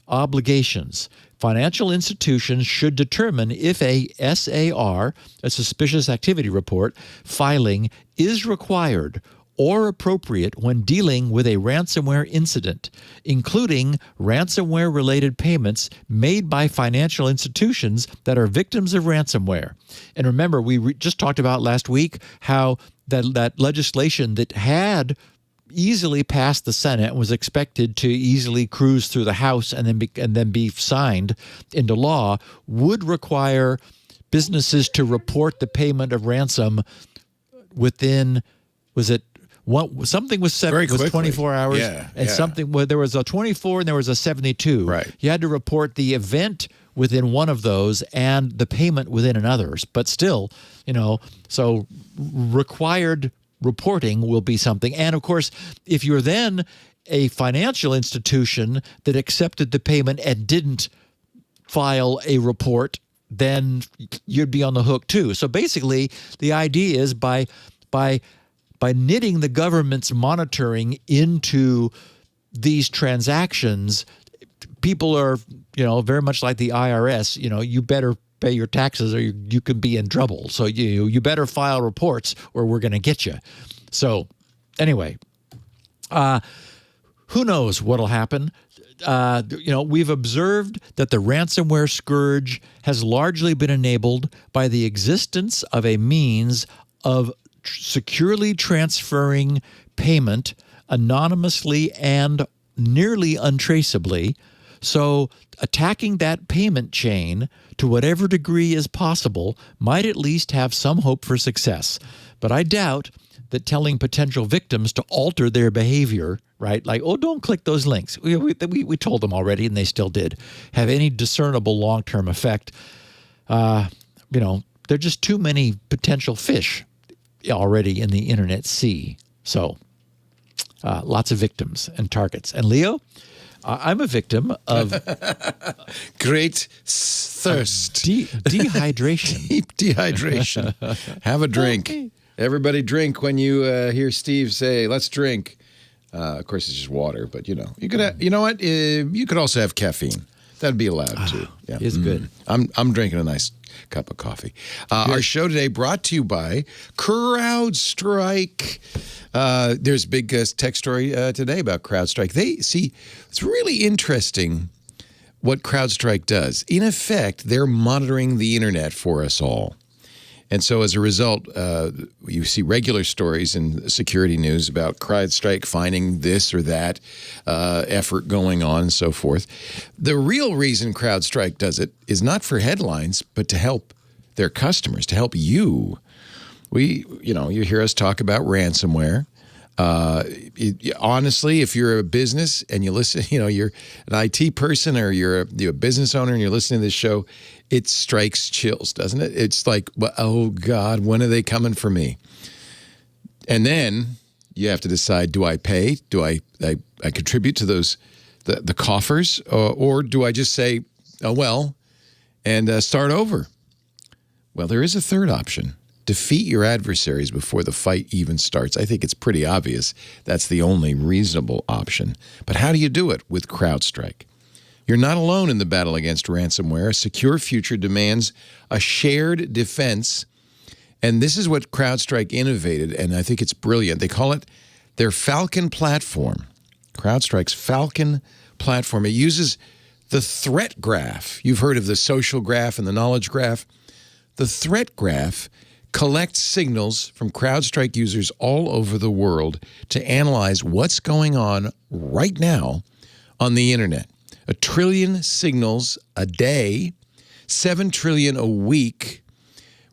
obligations. Financial institutions should determine if a SAR, a suspicious activity report, filing is required or appropriate when dealing with a ransomware incident, including ransomware-related payments made by financial institutions that are victims of ransomware. And remember, we just talked about last week how that legislation that had easily passed the Senate and was expected to easily cruise through the House and then be signed into law would require businesses to report the payment of ransom within, something was 24 hours, and something there was a 24 and there was a 72. Right. You had to report the event within one of those and the payment within another's. But still, so required reporting will be something. And of course, if you're then a financial institution that accepted the payment and didn't file a report, then you'd be on the hook too. So basically, the idea is by knitting the government's monitoring into these transactions, people are, very much like the IRS, you better pay your taxes or you could be in trouble. So you better file reports or we're going to get you. So anyway, who knows what'll happen? We've observed that the ransomware scourge has largely been enabled by the existence of a means of securely transferring payment anonymously and nearly untraceably. So attacking that payment chain to whatever degree is possible might at least have some hope for success. But I doubt that telling potential victims to alter their behavior, right? Like, oh, don't click those links. We told them already, and they still did. Have any discernible long-term effect. There are just too many potential fish already in the internet sea. So lots of victims and targets. And Leo, I'm a victim of great thirst, dehydration. Deep dehydration. Have a drink. Everybody drink when you hear Steve say, "Let's drink." Of course, it's just water, but you could. You know what? You could also have caffeine. That'd be allowed too. Yeah, it's good. I'm drinking a nice cup of coffee. Our show today brought to you by Crowdstrike. There's a big tech story today about Crowdstrike. It's really interesting what Crowdstrike does. In effect, they're monitoring the internet for us all. And so as a result, you see regular stories in security news about Crowdstrike finding this or that effort going on and so forth. The real reason Crowdstrike does it is not for headlines, but to help their customers, to help you. You hear us talk about ransomware. Honestly, if you're a business and you listen, you're an IT person or you're a business owner and you're listening to this show, it strikes chills, doesn't it? It's like, oh God, when are they coming for me? And then you have to decide, do I pay? Do I contribute to those, the coffers? Or do I just say, oh, well, and start over? Well, there is a third option. Defeat your adversaries before the fight even starts. I think it's pretty obvious that's the only reasonable option. But how do you do it with Crowdstrike? You're not alone in the battle against ransomware. A secure future demands a shared defense. And this is what Crowdstrike innovated, and I think it's brilliant. They call it their Falcon platform. Crowdstrike's Falcon platform. It uses the threat graph. You've heard of the social graph and the knowledge graph. The threat graph collects signals from Crowdstrike users all over the world to analyze what's going on right now on the internet. 1 trillion signals a day, 7 trillion a week.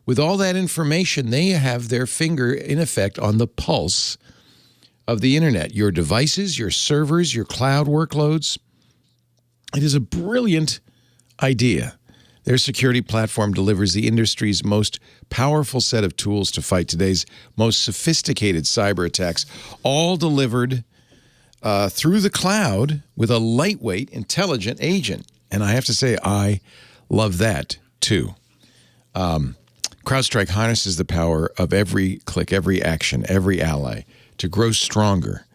With all that information, they have their finger, in effect, on the pulse of the internet. Your devices, your servers, your cloud workloads. It is a brilliant idea. Their security platform delivers the industry's most powerful set of tools to fight today's most sophisticated cyber attacks, all delivered through the cloud with a lightweight, intelligent agent. And I have to say, I love that, too. Crowdstrike harnesses the power of every click, every action, every ally to grow stronger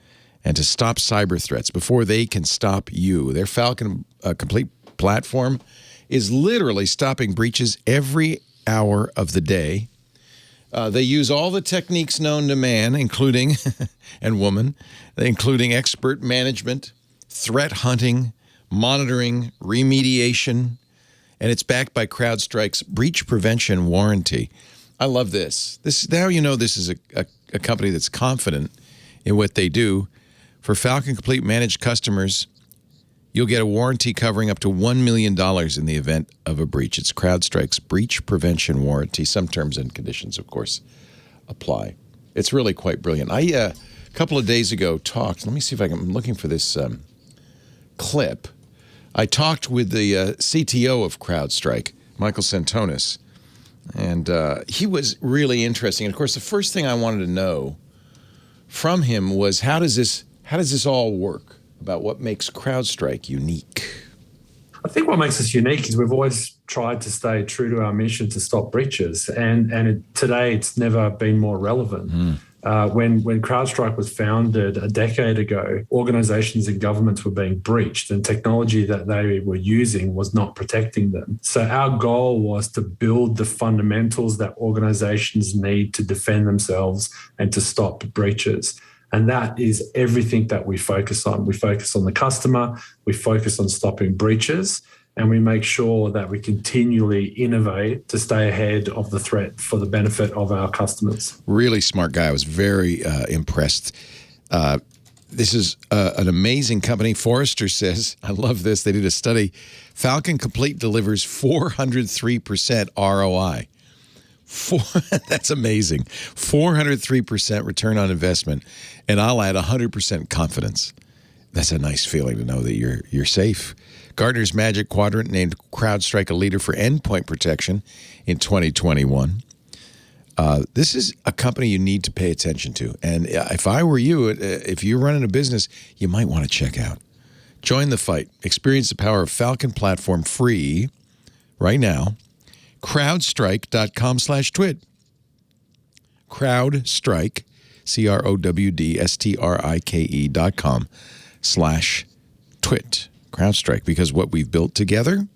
and to stop cyber threats before they can stop you. Their Falcon complete platform is literally stopping breaches every hour of the day. They use all the techniques known to man, including, and woman, including expert management, threat hunting, monitoring, remediation, and it's backed by CrowdStrike's breach prevention warranty. I love this. Now you know this is a company that's confident in what they do. For Falcon Complete managed customers, you'll get a warranty covering up to $1 million in the event of a breach. It's CrowdStrike's breach prevention warranty. Some terms and conditions, of course, apply. It's really quite brilliant. I, a couple of days ago, talked. Let me see if I'm looking for this clip. I talked with the CTO of CrowdStrike, Michael Santonis, and he was really interesting. And of course, the first thing I wanted to know from him was how does this all work? About what makes CrowdStrike unique. I think what makes us unique is we've always tried to stay true to our mission to stop breaches, and today it's never been more relevant. When CrowdStrike was founded a decade ago, organizations and governments were being breached, and technology that they were using was not protecting them. So our goal was to build the fundamentals that organizations need to defend themselves and to stop breaches. And that is everything that we focus on. We focus on the customer, we focus on stopping breaches, and we make sure that we continually innovate to stay ahead of the threat for the benefit of our customers. Really smart guy. I was very impressed. This is an amazing company. Forrester says, I love this, they did a study, Falcon Complete delivers 403% ROI. That's amazing. 403% return on investment, and I'll add 100% confidence. That's a nice feeling to know that you're safe. Gartner's Magic Quadrant named CrowdStrike a leader for endpoint protection in 2021. This is a company you need to pay attention to, and if I were you, if you're running a business, you might want to check out. Join the fight. Experience the power of Falcon Platform free right now. Crowdstrike.com/twit. Crowdstrike, CROWDSTRIKE.com/twit. Crowdstrike, because what we've built together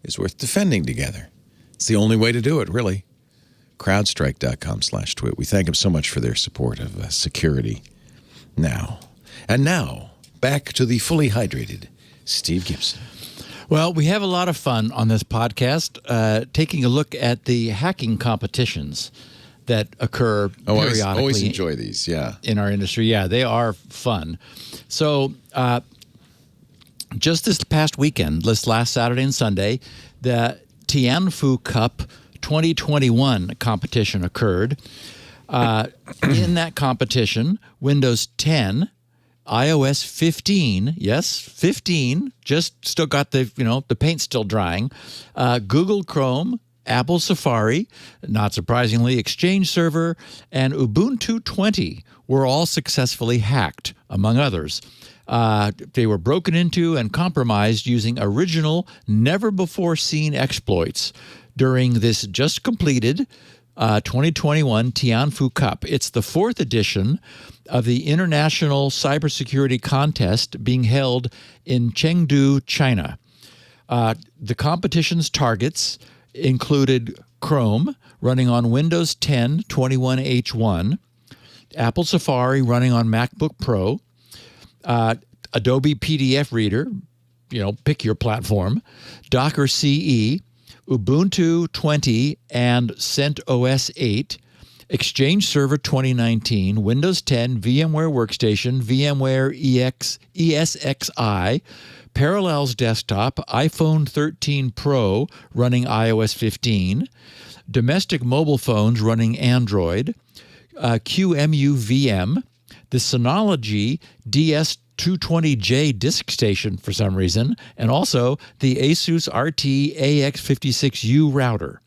is worth defending together. It's the only way to do it, really. Crowdstrike.com/twit. We thank them so much for their support of security. Now, back to the fully hydrated Steve Gibson. Well, we have a lot of fun on this podcast, taking a look at the hacking competitions that occur periodically. I always enjoy these, yeah. In our industry. Yeah, they are fun. So just this past weekend, this last Saturday and Sunday, the Tianfu Cup 2021 competition occurred. In that competition, Windows 10, iOS 15, yes, 15, just still got the paint still drying. Google Chrome, Apple Safari, not surprisingly, Exchange Server, and Ubuntu 20 were all successfully hacked, among others. They were broken into and compromised using original, never-before-seen exploits during this just completed 2021 Tianfu Cup. It's the fourth edition of the International Cybersecurity Contest being held in Chengdu, China. The competition's targets included Chrome, running on Windows 10 21H1, Apple Safari running on MacBook Pro, Adobe PDF Reader, pick your platform, Docker CE, Ubuntu 20 and CentOS 8, Exchange Server 2019, Windows 10, VMware Workstation, VMware ESXi, Parallels Desktop, iPhone 13 Pro running iOS 15, domestic mobile phones running Android, QEMU VM, the Synology DS220J disk station for some reason, and also the Asus RT AX56U router.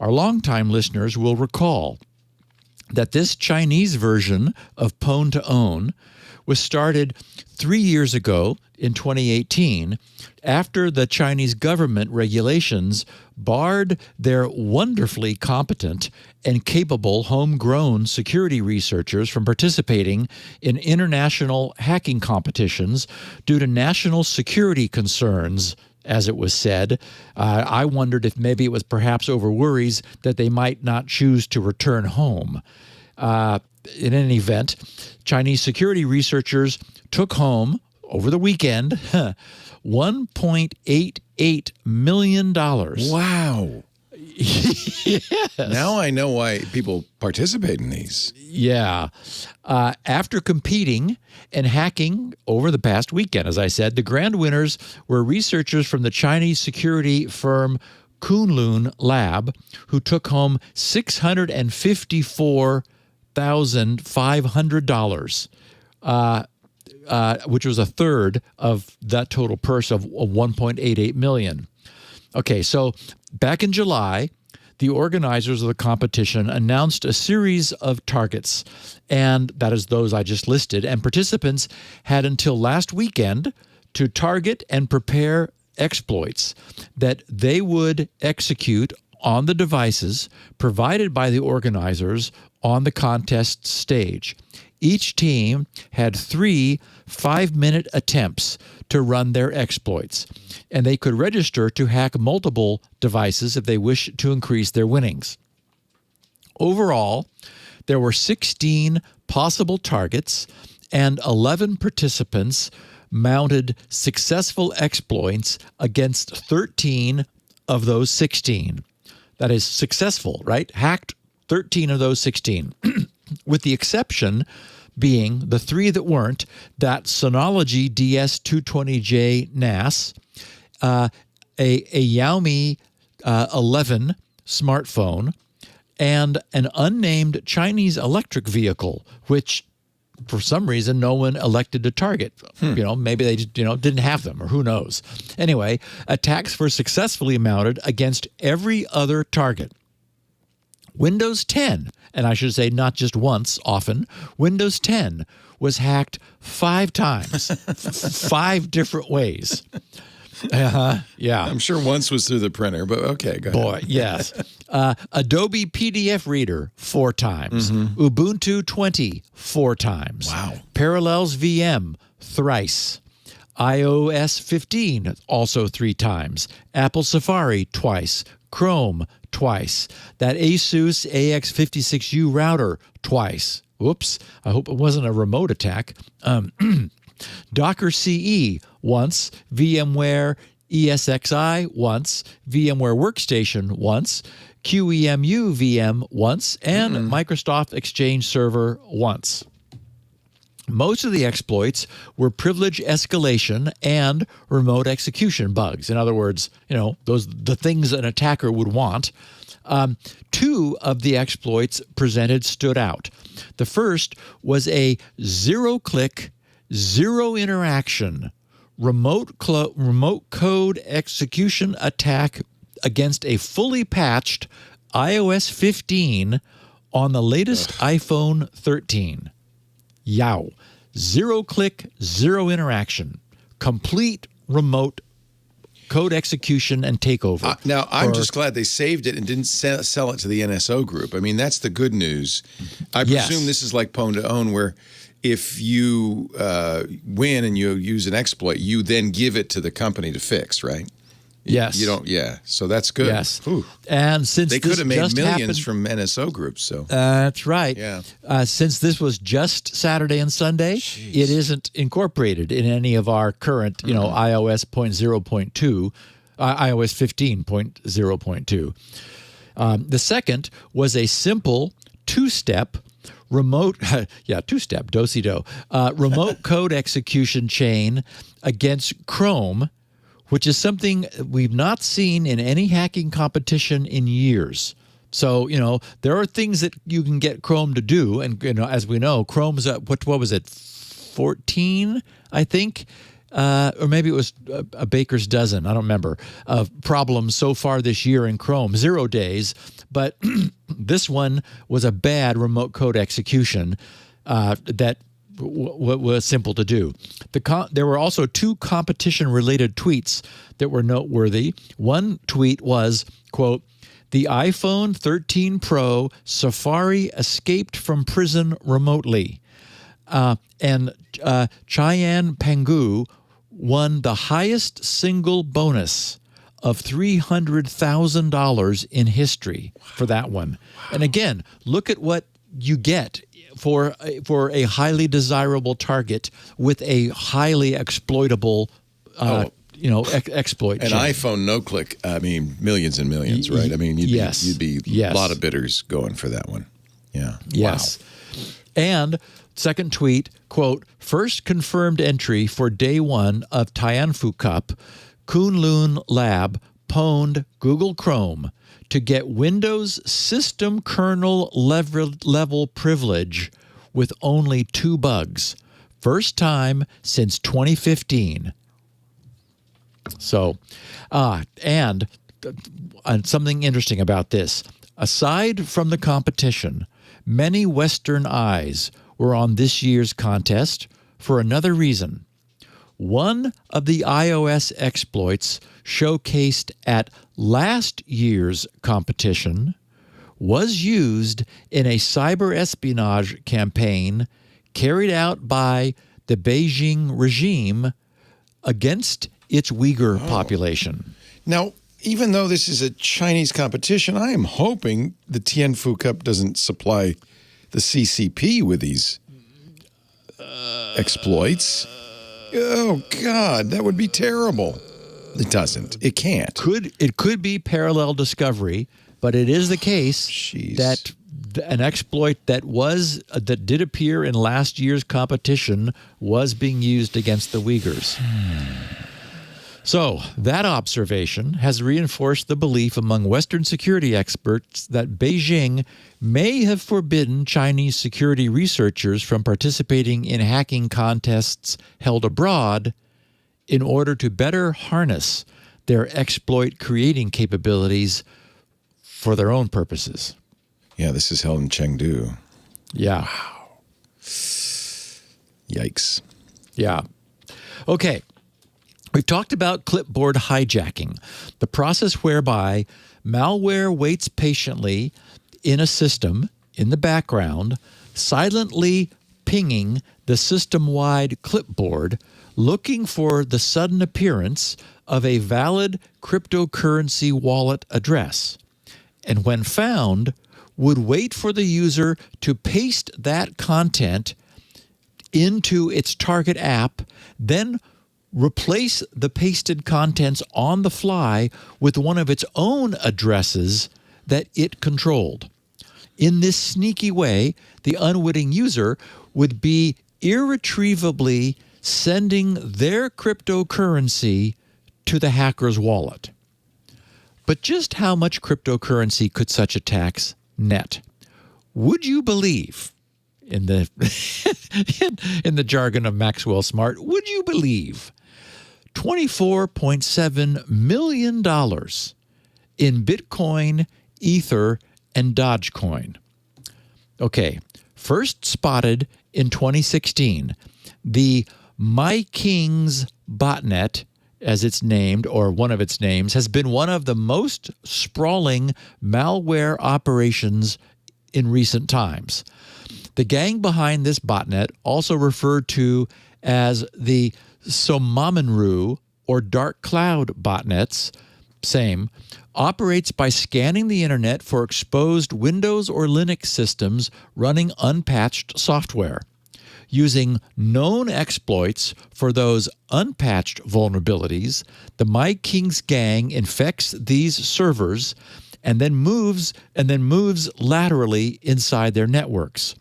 Our longtime listeners will recall that this Chinese version of Pwn to Own was started 3 years ago in 2018 after the Chinese government regulations barred their wonderfully competent and capable homegrown security researchers from participating in international hacking competitions due to national security concerns as it was said. I wondered if maybe it was perhaps over worries that they might not choose to return home. In any event, Chinese security researchers took home, over the weekend, $1.88 million. Wow. Yes. Now I know why people participate in these. Yeah. After competing and hacking over the past weekend, as I said, the grand winners were researchers from the Chinese security firm Kunlun Lab, who took home $654,500, which was a third of that total purse of $1.88 million. Okay, so back in July, the organizers of the competition announced a series of targets, and that is those I just listed, and participants had until last weekend to target and prepare exploits that they would execute on the devices provided by the organizers on the contest stage. Each team had 3 5-minute attempts to run their exploits, and they could register to hack multiple devices if they wish to increase their winnings. Overall, there were 16 possible targets, and 11 participants mounted successful exploits against 13 of those 16. That is successful, right? Hacked 13 of those 16, with the exception being the 3 that weren't: that Synology DS220J NAS, a Xiaomi 11 smartphone, and an unnamed Chinese electric vehicle, which for some reason no one elected to target. Maybe they just, didn't have them, or who knows. Anyway, attacks were successfully mounted against every other target. Windows 10, and I should say not just once, often, Windows 10 was hacked 5 times, 5 different ways. Yeah. I'm sure once was through the printer, but okay, go ahead. Boy, yes. Adobe PDF Reader 4 times. Mm-hmm. Ubuntu 20 4 times. Wow. Parallels VM thrice. iOS 15 also 3 times. Apple Safari twice. Chrome twice. That Asus AX56U router twice. Whoops. I hope it wasn't a remote attack. Docker CE once. VMware ESXi once. VMware Workstation once. QEMU VM once. And Microsoft Exchange Server once. Most of the exploits were privilege escalation and remote execution bugs. In other words, the things an attacker would want. 2 of the exploits presented stood out. The first was a 0-click, 0-interaction remote code execution attack against a fully patched iOS 15 on the latest iPhone 13. Yow. 0-click, 0-interaction. Complete remote code execution and takeover. Now, I'm just glad they saved it and didn't sell it to the NSO group. I mean, that's the good news. I presume this is like Pwn to Own, where if you win and you use an exploit, you then give it to the company to fix, right? Yes. You don't, so that's good. Yes. Ooh. And since they could have made millions happened, from NSO groups, so. That's right. Yeah. Since this was just Saturday and Sunday, it isn't incorporated in any of our current, iOS 0.0.2, iOS 15.0.2. The second was a simple 2-step remote, 2-step, do-si-do, remote code execution chain against Chrome, which is something we've not seen in any hacking competition in years. So, there are things that you can get Chrome to do. And, as we know, Chrome's, what was it, 14, I think? Or maybe it was a baker's dozen, I don't remember, of problems so far this year in Chrome. 0 days. But this one was a bad remote code execution that was simple to do. There were also 2 competition-related tweets that were noteworthy. One tweet was, quote, "The iPhone 13 Pro Safari escaped from prison remotely." And Cheyenne Pangu won the highest single bonus of $300,000 in history for that one. And again, look at what you get for a highly desirable target with a highly exploitable exploit. An chain. iPhone no-click, I mean, millions and millions, right? I mean, you'd be a lot of bidders going for that one. Yeah. Yes. Wow. And second tweet, quote, first confirmed entry for day one of Tianfu Cup, Kunlun Lab pwned Google Chrome to get Windows system kernel level privilege with only 2 bugs. First time since 2015. So, and something interesting about this. Aside from the competition, many Western eyes were on this year's contest for another reason. One of the iOS exploits showcased at last year's competition was used in a cyber espionage campaign carried out by the Beijing regime against its Uyghur population. Now, even though this is a Chinese competition, I am hoping the Tianfu Cup doesn't supply the CCP with these exploits. Oh, God, that would be terrible. It doesn't. It can't. It could be parallel discovery, but it is the case that an exploit that did appear in last year's competition was being used against the Uyghurs. So that observation has reinforced the belief among Western security experts that Beijing may have forbidden Chinese security researchers from participating in hacking contests held abroad in order to better harness their exploit creating capabilities for their own purposes. Yeah, this is held in Chengdu. Yeah. Wow. Yikes. Yeah. Okay. We've talked about clipboard hijacking, the process whereby malware waits patiently in a system in the background, silently pinging the system-wide clipboard, looking for the sudden appearance of a valid cryptocurrency wallet address. And when found, would wait for the user to paste that content into its target app, then replace the pasted contents on the fly with one of its own addresses that it controlled. In this sneaky way, the unwitting user would be irretrievably sending their cryptocurrency to the hacker's wallet. But just how much cryptocurrency could such attacks net? Would you believe, in the in the jargon of Maxwell Smart, would you believe $24.7 million in Bitcoin, Ether, and Dogecoin? Okay, first spotted in 2016, the MyKings botnet, as it's named, or one of its names, has been one of the most sprawling malware operations in recent times. The gang behind this botnet, also referred to as the Somamanru or dark cloud botnets, same, operates by scanning the internet for exposed Windows or Linux systems running unpatched software. Using known exploits for those unpatched vulnerabilities, the MyKings gang infects these servers and then moves laterally inside their networks.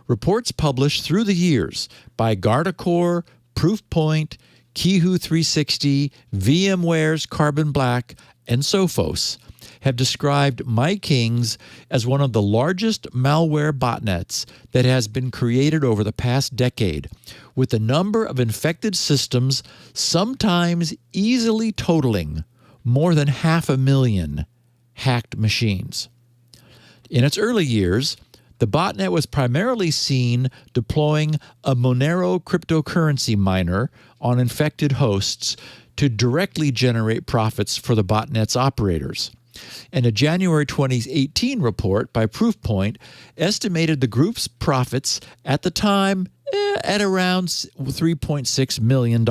Reports published through the years by Guardicore, Proofpoint, Kihu 360, VMware's Carbon Black, and Sophos have described MyKings as one of the largest malware botnets that has been created over the past decade, with the number of infected systems sometimes easily totaling more than 500,000 hacked machines. In its early years, the botnet was primarily seen deploying a Monero cryptocurrency miner on infected hosts to directly generate profits for the botnet's operators. And a January 2018 report by Proofpoint estimated the group's profits at the time at around $3.6 million,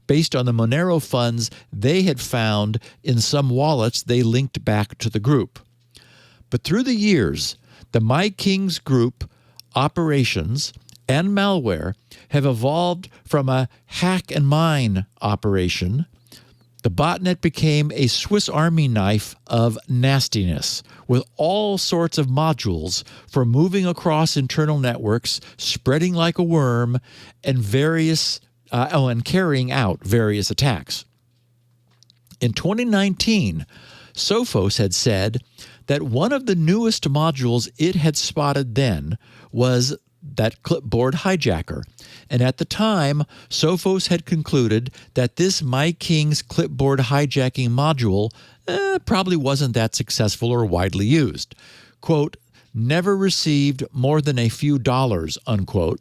based on the Monero funds they had found in some wallets they linked back to the group. But through the years, the MyKings Group operations and malware have evolved from a hack and mine operation. The botnet became a Swiss Army knife of nastiness, with all sorts of modules for moving across internal networks, spreading like a worm, and and carrying out various attacks. In 2019, Sophos had said that one of the newest modules it had spotted then was that clipboard hijacker. And at the time, Sophos had concluded that this MyKings clipboard hijacking module probably wasn't that successful or widely used. Quote, never received more than a few dollars, unquote,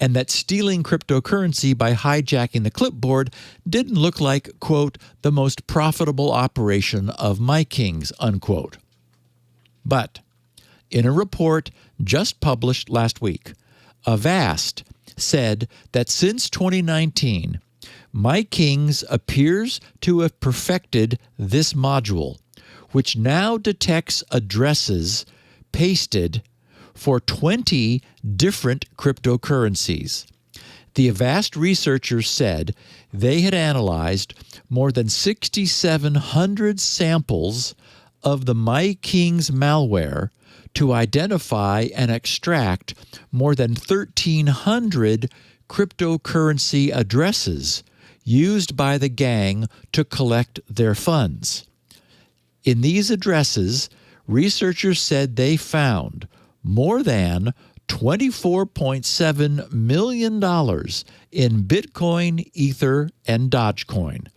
and that stealing cryptocurrency by hijacking the clipboard didn't look like, quote, the most profitable operation of MyKings, unquote. But in a report just published last week, Avast said that since 2019, MyKings appears to have perfected this module, which now detects addresses pasted for 20 different cryptocurrencies. The Avast researchers said they had analyzed more than 6,700 samples of the MyKings malware to identify and extract more than 1,300 cryptocurrency addresses used by the gang to collect their funds. In these addresses, researchers said they found more than $24.7 million in Bitcoin, Ether, and Dogecoin.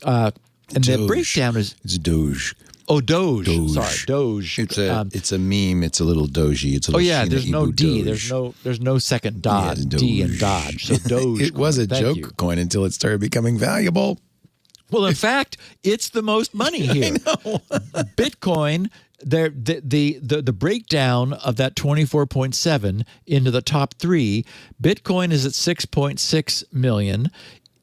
And the breakdown is... It's Doge. Oh, Doge. Sorry, Doge. It's a meme. It's a little doji. It's a little there's no D. Doge. There's no second dot. D and Dodge. So Doge. It was a joke coin until it started becoming valuable. Well, in fact, it's the most money here. I know. Bitcoin. The breakdown of that 24.7 into the top three. Bitcoin is at 6.6 million.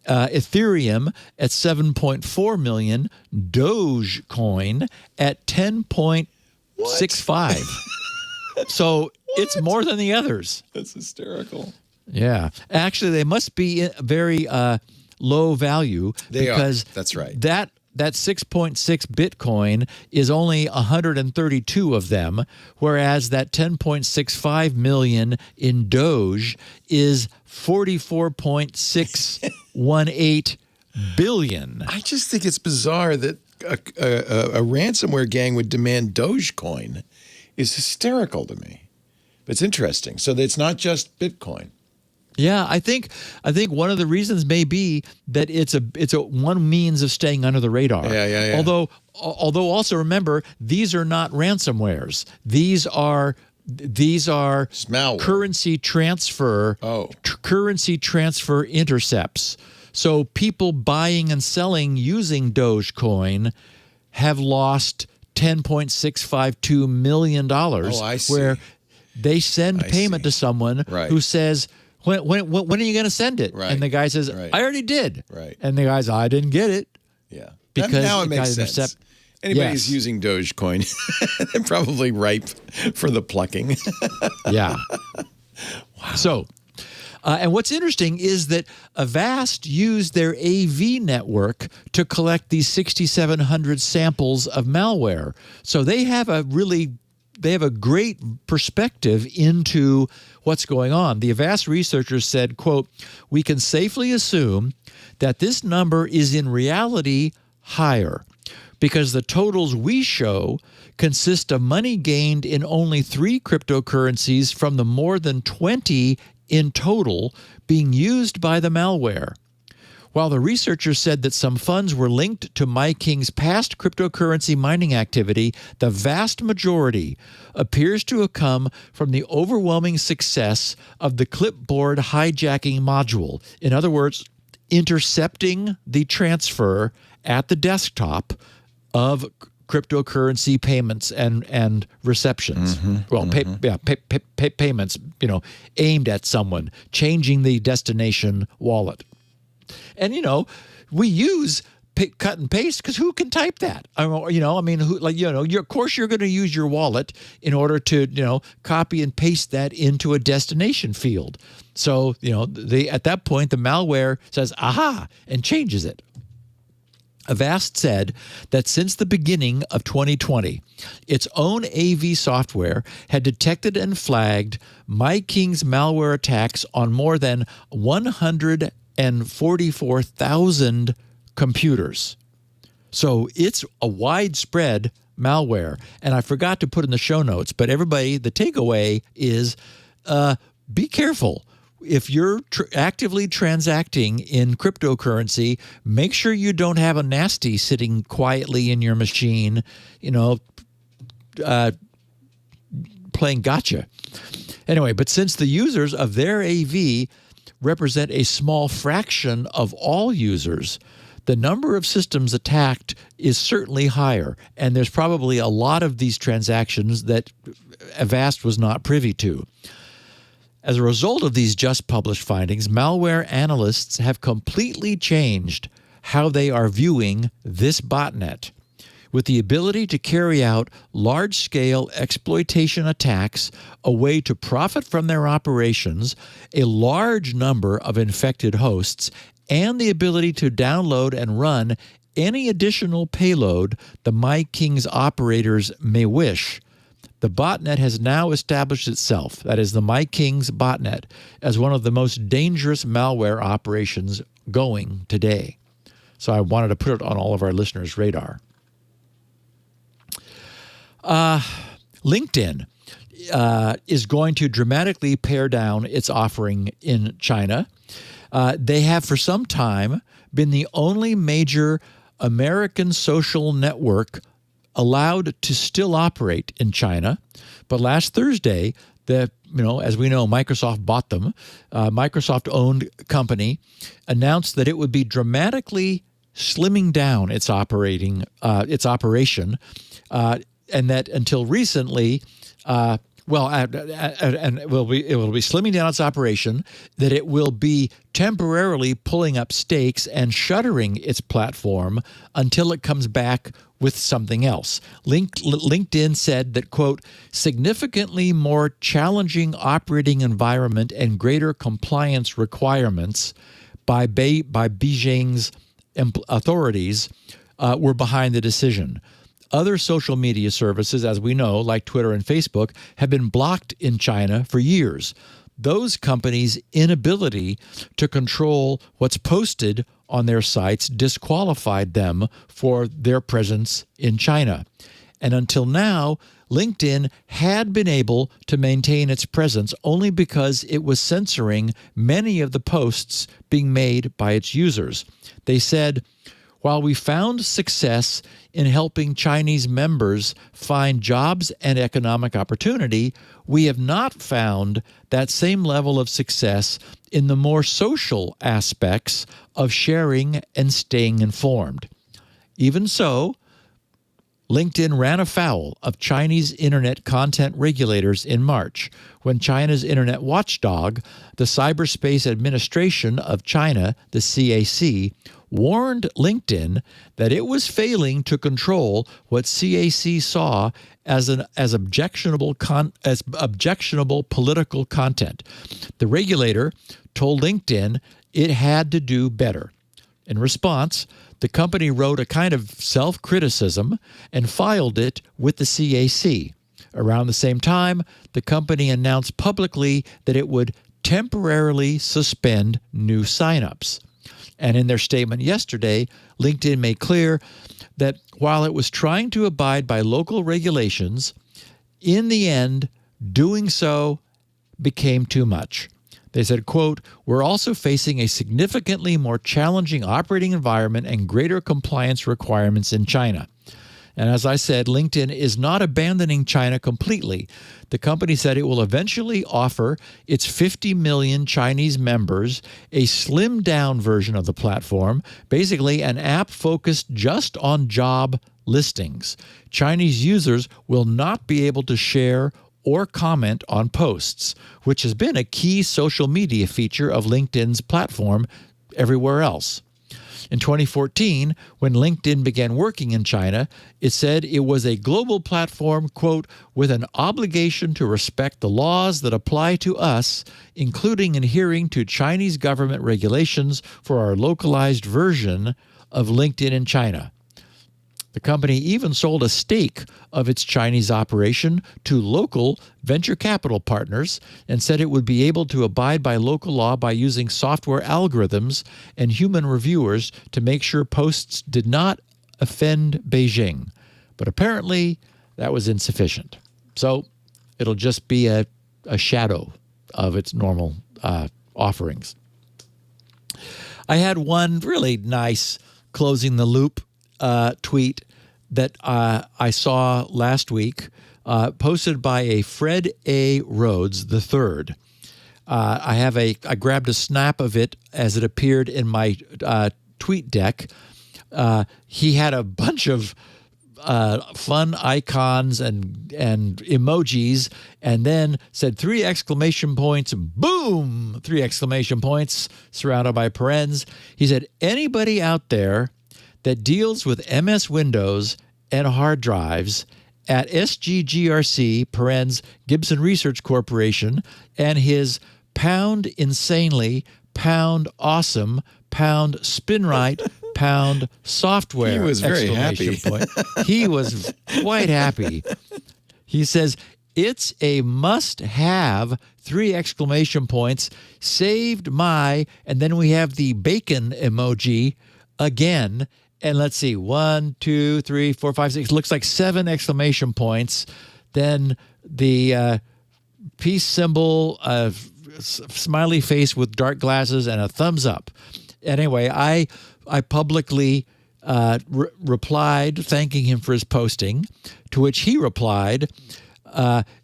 Ethereum at 7.4 million, Dogecoin at 10.65. So it's more than the others. That's hysterical. Yeah. Actually, they must be very low value. Because that's right. That 6.6 Bitcoin is only 132 of them, whereas that 10.65 million in Doge is 44.618 billion. I just think it's bizarre that a ransomware gang would demand Dogecoin. Is hysterical to me. But it's interesting. So it's not just Bitcoin. Yeah, I think one of the reasons may be that it's a one means of staying under the radar. Yeah. Although also remember, these are not ransomwares. These are Malware. currency transfer intercepts. So people buying and selling using Dogecoin have lost $10.652 million. I see. Where they send payment to someone who says, When are you going to send it? Right. And the guy says, I already did. Right. And the guy's, I didn't get it. Yeah. Because now it makes sense. Anybody who's using Dogecoin, they're probably ripe for the plucking. Yeah. Wow. So, and what's interesting is that Avast used their AV network to collect these 6,700 samples of malware. So they have a great perspective into what's going on. The Avast researchers said, quote, we can safely assume that this number is in reality higher because the totals we show consist of money gained in only 3 cryptocurrencies from the more than 20 in total being used by the malware. While the researchers said that some funds were linked to MyKing's past cryptocurrency mining activity, the vast majority appears to have come from the overwhelming success of the clipboard hijacking module. In other words, intercepting the transfer at the desktop of cryptocurrency payments and receptions. Payments, aimed at someone, changing the destination wallet. And, we use cut and paste because who can type that? Of course you're going to use your wallet in order to, copy and paste that into a destination field. So, at that point, the malware says, aha, and changes it. Avast said that since the beginning of 2020, its own AV software had detected and flagged MyKing's malware attacks on more than 144,000 computers. So it's a widespread malware. And I forgot to put in the show notes, but everybody, the takeaway is be careful. If you're actively transacting in cryptocurrency, make sure you don't have a nasty sitting quietly in your machine, playing gotcha. Anyway, but since the users of their AV represent a small fraction of all users, the number of systems attacked is certainly higher. And there's probably a lot of these transactions that Avast was not privy to. As a result of these just published findings, malware analysts have completely changed how they are viewing this botnet. With the ability to carry out large-scale exploitation attacks, a way to profit from their operations, a large number of infected hosts, and the ability to download and run any additional payload the MyKing's operators may wish, the botnet has now established itself, that is the MyKing's botnet, as one of the most dangerous malware operations going today. So I wanted to put it on all of our listeners' radar. LinkedIn is going to dramatically pare down its offering in China. They have for some time been the only major American social network allowed to still operate in China. But last Thursday, as we know, Microsoft bought them. Microsoft-owned company announced that it would be dramatically slimming down its operation, and that until recently, it will be slimming down its operation, that it will be temporarily pulling up stakes and shuttering its platform until it comes back with something else. LinkedIn said that, quote, significantly more challenging operating environment and greater compliance requirements by Beijing's authorities were behind the decision. Other social media services, as we know, like Twitter and Facebook, have been blocked in China for years. Those companies' inability to control what's posted on their sites disqualified them for their presence in China. And until now, LinkedIn had been able to maintain its presence only because it was censoring many of the posts being made by its users. They said, while we found success in helping Chinese members find jobs and economic opportunity, we have not found that same level of success in the more social aspects of sharing and staying informed. Even so, LinkedIn ran afoul of Chinese internet content regulators in March when China's internet watchdog, the Cyberspace Administration of China, the CAC, warned LinkedIn that it was failing to control what CAC saw as objectionable political content. The regulator told LinkedIn it had to do better. In response, the company wrote a kind of self-criticism and filed it with the CAC. Around the same time, the company announced publicly that it would temporarily suspend new signups. And in their statement yesterday, LinkedIn made clear that while it was trying to abide by local regulations, in the end, doing so became too much. They said, quote, we're also facing a significantly more challenging operating environment and greater compliance requirements in China. And as I said, LinkedIn is not abandoning China completely. The company said it will eventually offer its 50 million Chinese members a slimmed-down version of the platform, basically an app focused just on job listings. Chinese users will not be able to share or comment on posts, which has been a key social media feature of LinkedIn's platform everywhere else. In 2014, when LinkedIn began working in China, it said it was a global platform, quote, with an obligation to respect the laws that apply to us, including adhering to Chinese government regulations for our localized version of LinkedIn in China. The company even sold a stake of its Chinese operation to local venture capital partners and said it would be able to abide by local law by using software algorithms and human reviewers to make sure posts did not offend Beijing. But apparently that was insufficient. So it'll just be a shadow of its normal offerings. I had one really nice closing the loop tweet that I saw last week, posted by a Fred A. Rhodes III. I grabbed a snap of it as it appeared in my tweet deck. He had a bunch of fun icons and emojis, and then said 3 exclamation points, boom, 3 exclamation points surrounded by parens. He said, anybody out there that deals with MS Windows and hard drives at SGGRC, parens, Gibson Research Corporation, and his pound insanely, pound awesome, pound spinright, pound software. He was very happy. Point. He was quite happy. He says, it's a must-have, 3 exclamation points, saved my, and then we have the bacon emoji again. And let's see, 1, 2, 3, 4, 5, 6, looks like 7 exclamation points. Then the peace symbol, smiley face with dark glasses, and a thumbs up. Anyway, I publicly replied, thanking him for his posting, to which he replied,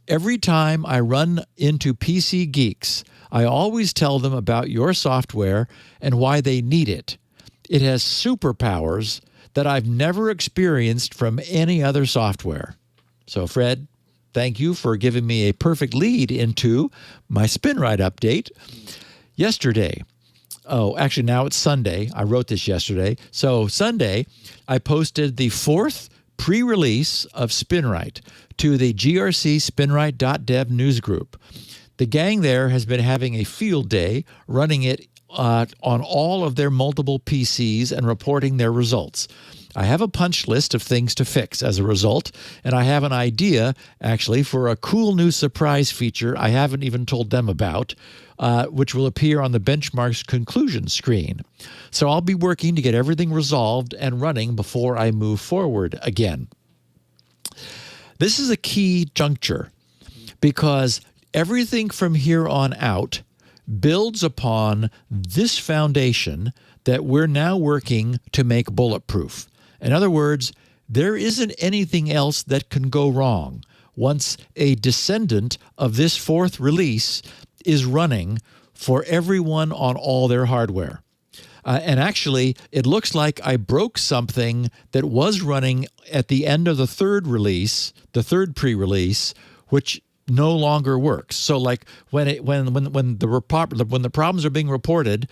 every time I run into PC geeks, I always tell them about your software and why they need it. It has superpowers that I've never experienced from any other software. So, Fred, thank you for giving me a perfect lead into my SpinRite update. Yesterday, actually now it's Sunday. I wrote this yesterday. So Sunday, I posted the 4th pre-release of SpinRite to the GRC SpinRite.dev newsgroup. The gang there has been having a field day running it on all of their multiple PCs and reporting their results. I have a punch list of things to fix as a result, and I have an idea, actually, for a cool new surprise feature I haven't even told them about, which will appear on the benchmark's conclusion screen. So I'll be working to get everything resolved and running before I move forward again. This is a key juncture because everything from here on out builds upon this foundation that we're now working to make bulletproof. In other words, there isn't anything else that can go wrong once a descendant of this 4th release is running for everyone on all their hardware. And actually, it looks like I broke something that was running at the end of the 3rd release, the 3rd pre-release, which no longer works. So like when the problems are being reported,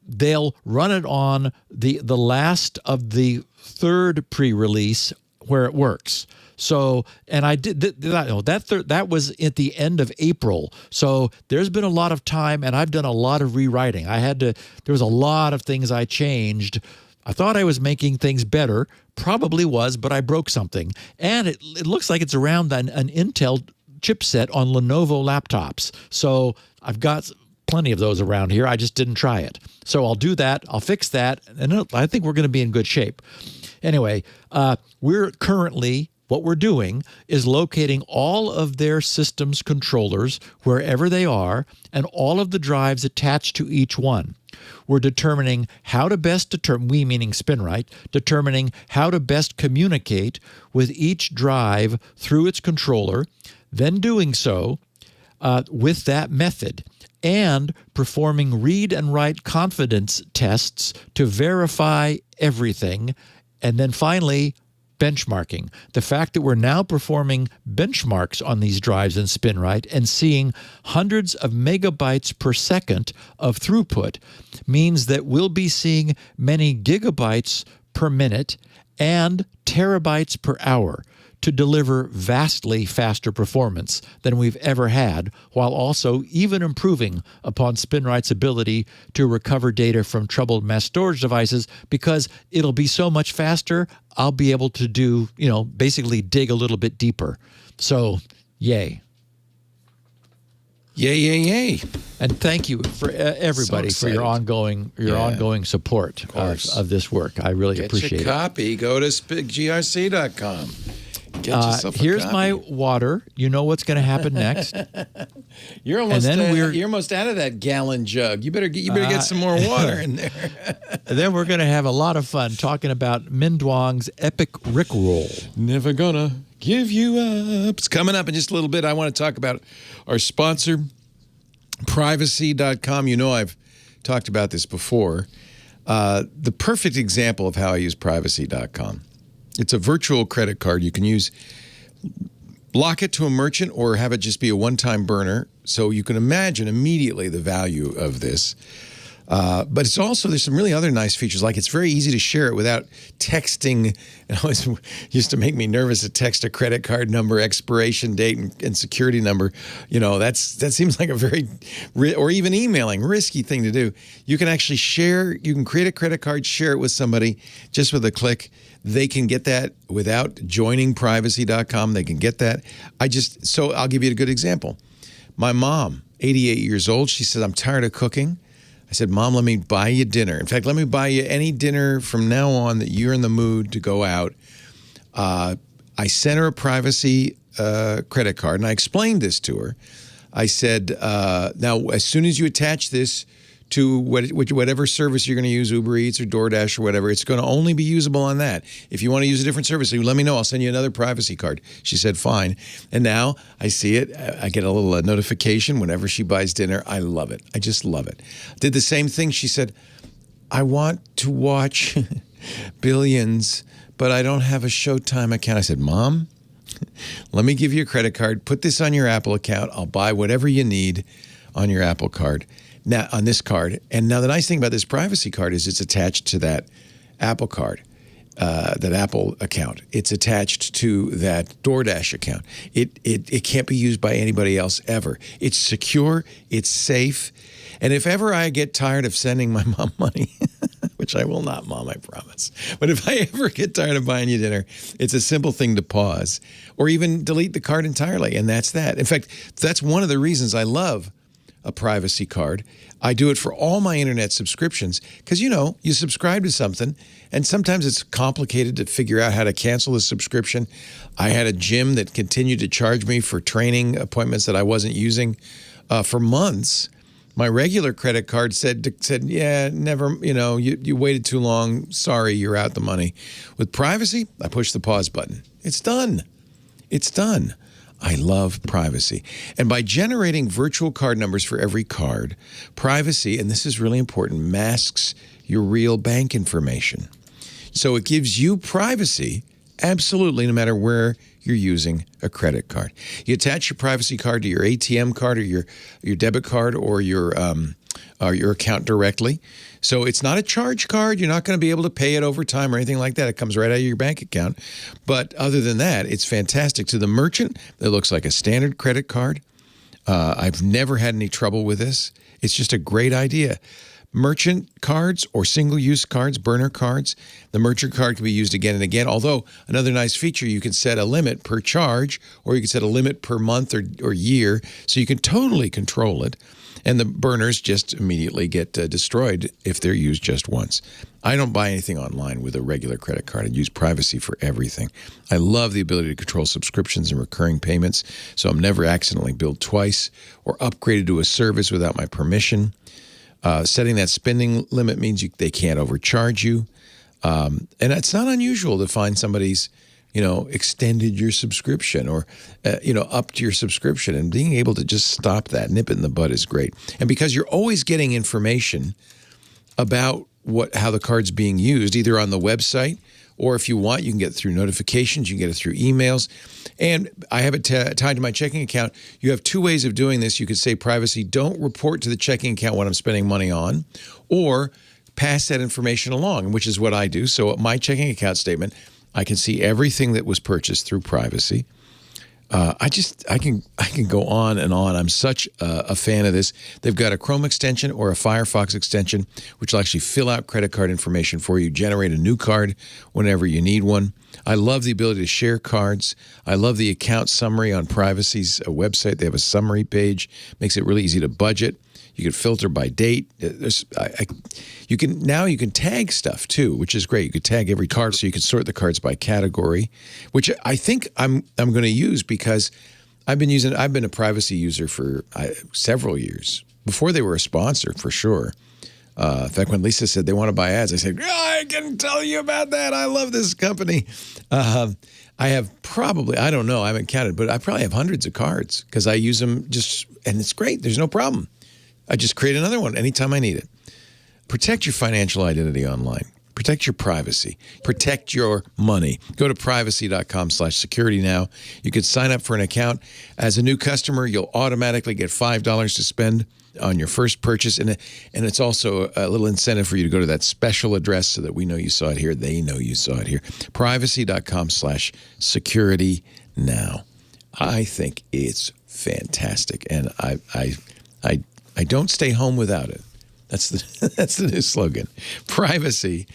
they'll run it on the last of the 3rd pre-release where it works. So, and I did that was at the end of April. So there's been a lot of time, and I've done a lot of rewriting. There was a lot of things I changed. I thought I was making things better, probably was, but I broke something. And it looks like it's around an Intel chipset on Lenovo laptops. So I've got plenty of those around here. I just didn't try it. So I'll do that. I'll fix that. And I think we're going to be in good shape. Anyway, what we're doing is locating all of their systems controllers wherever they are and all of the drives attached to each one. We're determining how to best we meaning SpinRite, determining how to best communicate with each drive through its controller, then doing so with that method, and performing read and write confidence tests to verify everything, and then finally benchmarking. The fact that we're now performing benchmarks on these drives in SpinRite and seeing hundreds of megabytes per second of throughput means that we'll be seeing many gigabytes per minute and terabytes per hour to deliver vastly faster performance than we've ever had, while also even improving upon SpinRite's ability to recover data from troubled mass storage devices, because it'll be so much faster, I'll be able to do, basically dig a little bit deeper. So, yay. Yay, yay, yay. And thank you for everybody for your ongoing support of this work. I really appreciate it. Get your copy. Go to grc.com. Get yourself a here's copy. my water. You know what's going to happen next. You're almost out of that gallon jug. You better get some more water in there. And then we're going to have a lot of fun talking about Minh Duong's epic Rickroll. Never gonna give you up. It's coming up in just a little bit. I want to talk about our sponsor, privacy.com. You know I've talked about this before. The perfect example of how I use privacy.com. It's a virtual credit card. You can lock it to a merchant or have it just be a one-time burner. So you can imagine immediately the value of this. But it's also, there's some really other nice features, like it's very easy to share it without texting. It always used to make me nervous to text a credit card number, expiration date, and security number. That seems like a very, or even emailing, risky thing to do. You can actually share, you can create a credit card, share it with somebody just with a click. They can get that without joining privacy.com. They can get that. So I'll give you a good example. My mom, 88 years old, she said, I'm tired of cooking. I said, Mom, let me buy you dinner. In fact, let me buy you any dinner from now on that you're in the mood to go out. I sent her a privacy credit card, and I explained this to her. I said, now, as soon as you attach this to whatever service you're going to use, Uber Eats or DoorDash or whatever, it's going to only be usable on that. If you want to use a different service, let me know. I'll send you another privacy card. She said, fine. And now I see it. I get a little notification whenever she buys dinner. I love it. I just love it. Did the same thing. She said, I want to watch Billions, but I don't have a Showtime account. I said, Mom, let me give you a credit card. Put this on your Apple account. I'll buy whatever you need on your Apple card. Now, on this card. And now the nice thing about this privacy card is it's attached to that Apple card, that Apple account. It's attached to that DoorDash account. It can't be used by anybody else ever. It's secure. It's safe. And if ever I get tired of sending my mom money, which I will not, Mom, I promise. But if I ever get tired of buying you dinner, it's a simple thing to pause or even delete the card entirely. And that's that. In fact, that's one of the reasons I love a privacy card. I do it for all my internet subscriptions because, you subscribe to something and sometimes it's complicated to figure out how to cancel the subscription. I had a gym that continued to charge me for training appointments that I wasn't using for months. My regular credit card said, yeah, never, you waited too long. Sorry, you're out the money. With privacy, I push the pause button. It's done. It's done. I love privacy. And by generating virtual card numbers for every card, privacy, and this is really important, masks your real bank information. So it gives you privacy, absolutely, no matter where you're using a credit card. You attach your privacy card to your ATM card or your debit card or your account directly. So it's not a charge card. You're not going to be able to pay it over time or anything like that. It comes right out of your bank account. But other than that, it's fantastic. To the merchant, it looks like a standard credit card. I've never had any trouble with this. It's just a great idea. Merchant cards or single-use cards, burner cards, the merchant card can be used again and again. Although another nice feature, you can set a limit per charge or you can set a limit per month or year, so you can totally control it. And the burners just immediately get destroyed if they're used just once. I don't buy anything online with a regular credit card. I use privacy for everything. I love the ability to control subscriptions and recurring payments, so I'm never accidentally billed twice or upgraded to a service without my permission. Setting that spending limit means they can't overcharge you. And it's not unusual to find somebody's, extended your subscription or, upped your subscription. And being able to just stop that, nip it in the bud is great. And because you're always getting information about how the card's being used, either on the website or if you want, you can get it through notifications, you can get it through emails. And I have it tied to my checking account. You have two ways of doing this. You could say privacy, don't report to the checking account what I'm spending money on, or pass that information along, which is what I do. So at my checking account statement, I can see everything that was purchased through privacy. I can go on and on. I'm such a fan of this. They've got a Chrome extension or a Firefox extension, which will actually fill out credit card information for you, generate a new card whenever you need one. I love the ability to share cards. I love the account summary on Privacy's website. They have a summary page. Makes it really easy to budget. You can filter by date. You can tag stuff too, which is great. You could tag every card, so you can sort the cards by category, which I think I'm going to use because I've been a privacy user for several years before they were a sponsor, for sure. In fact, when Lisa said they want to buy ads, I said, I can tell you about that. I love this company. I have probably, I don't know, I haven't counted, but I probably have hundreds of cards because I use them and it's great. There's no problem. I just create another one anytime I need it. Protect your financial identity online. Protect your privacy. Protect your money. Go to privacy.com/security now. You can sign up for an account. As a new customer, you'll automatically get $5 to spend on your first purchase. And it's also a little incentive for you to go to that special address so that we know you saw it here. They know you saw it here. Privacy.com/security now. I think it's fantastic. And I don't stay home without it. That's the new slogan. Privacy,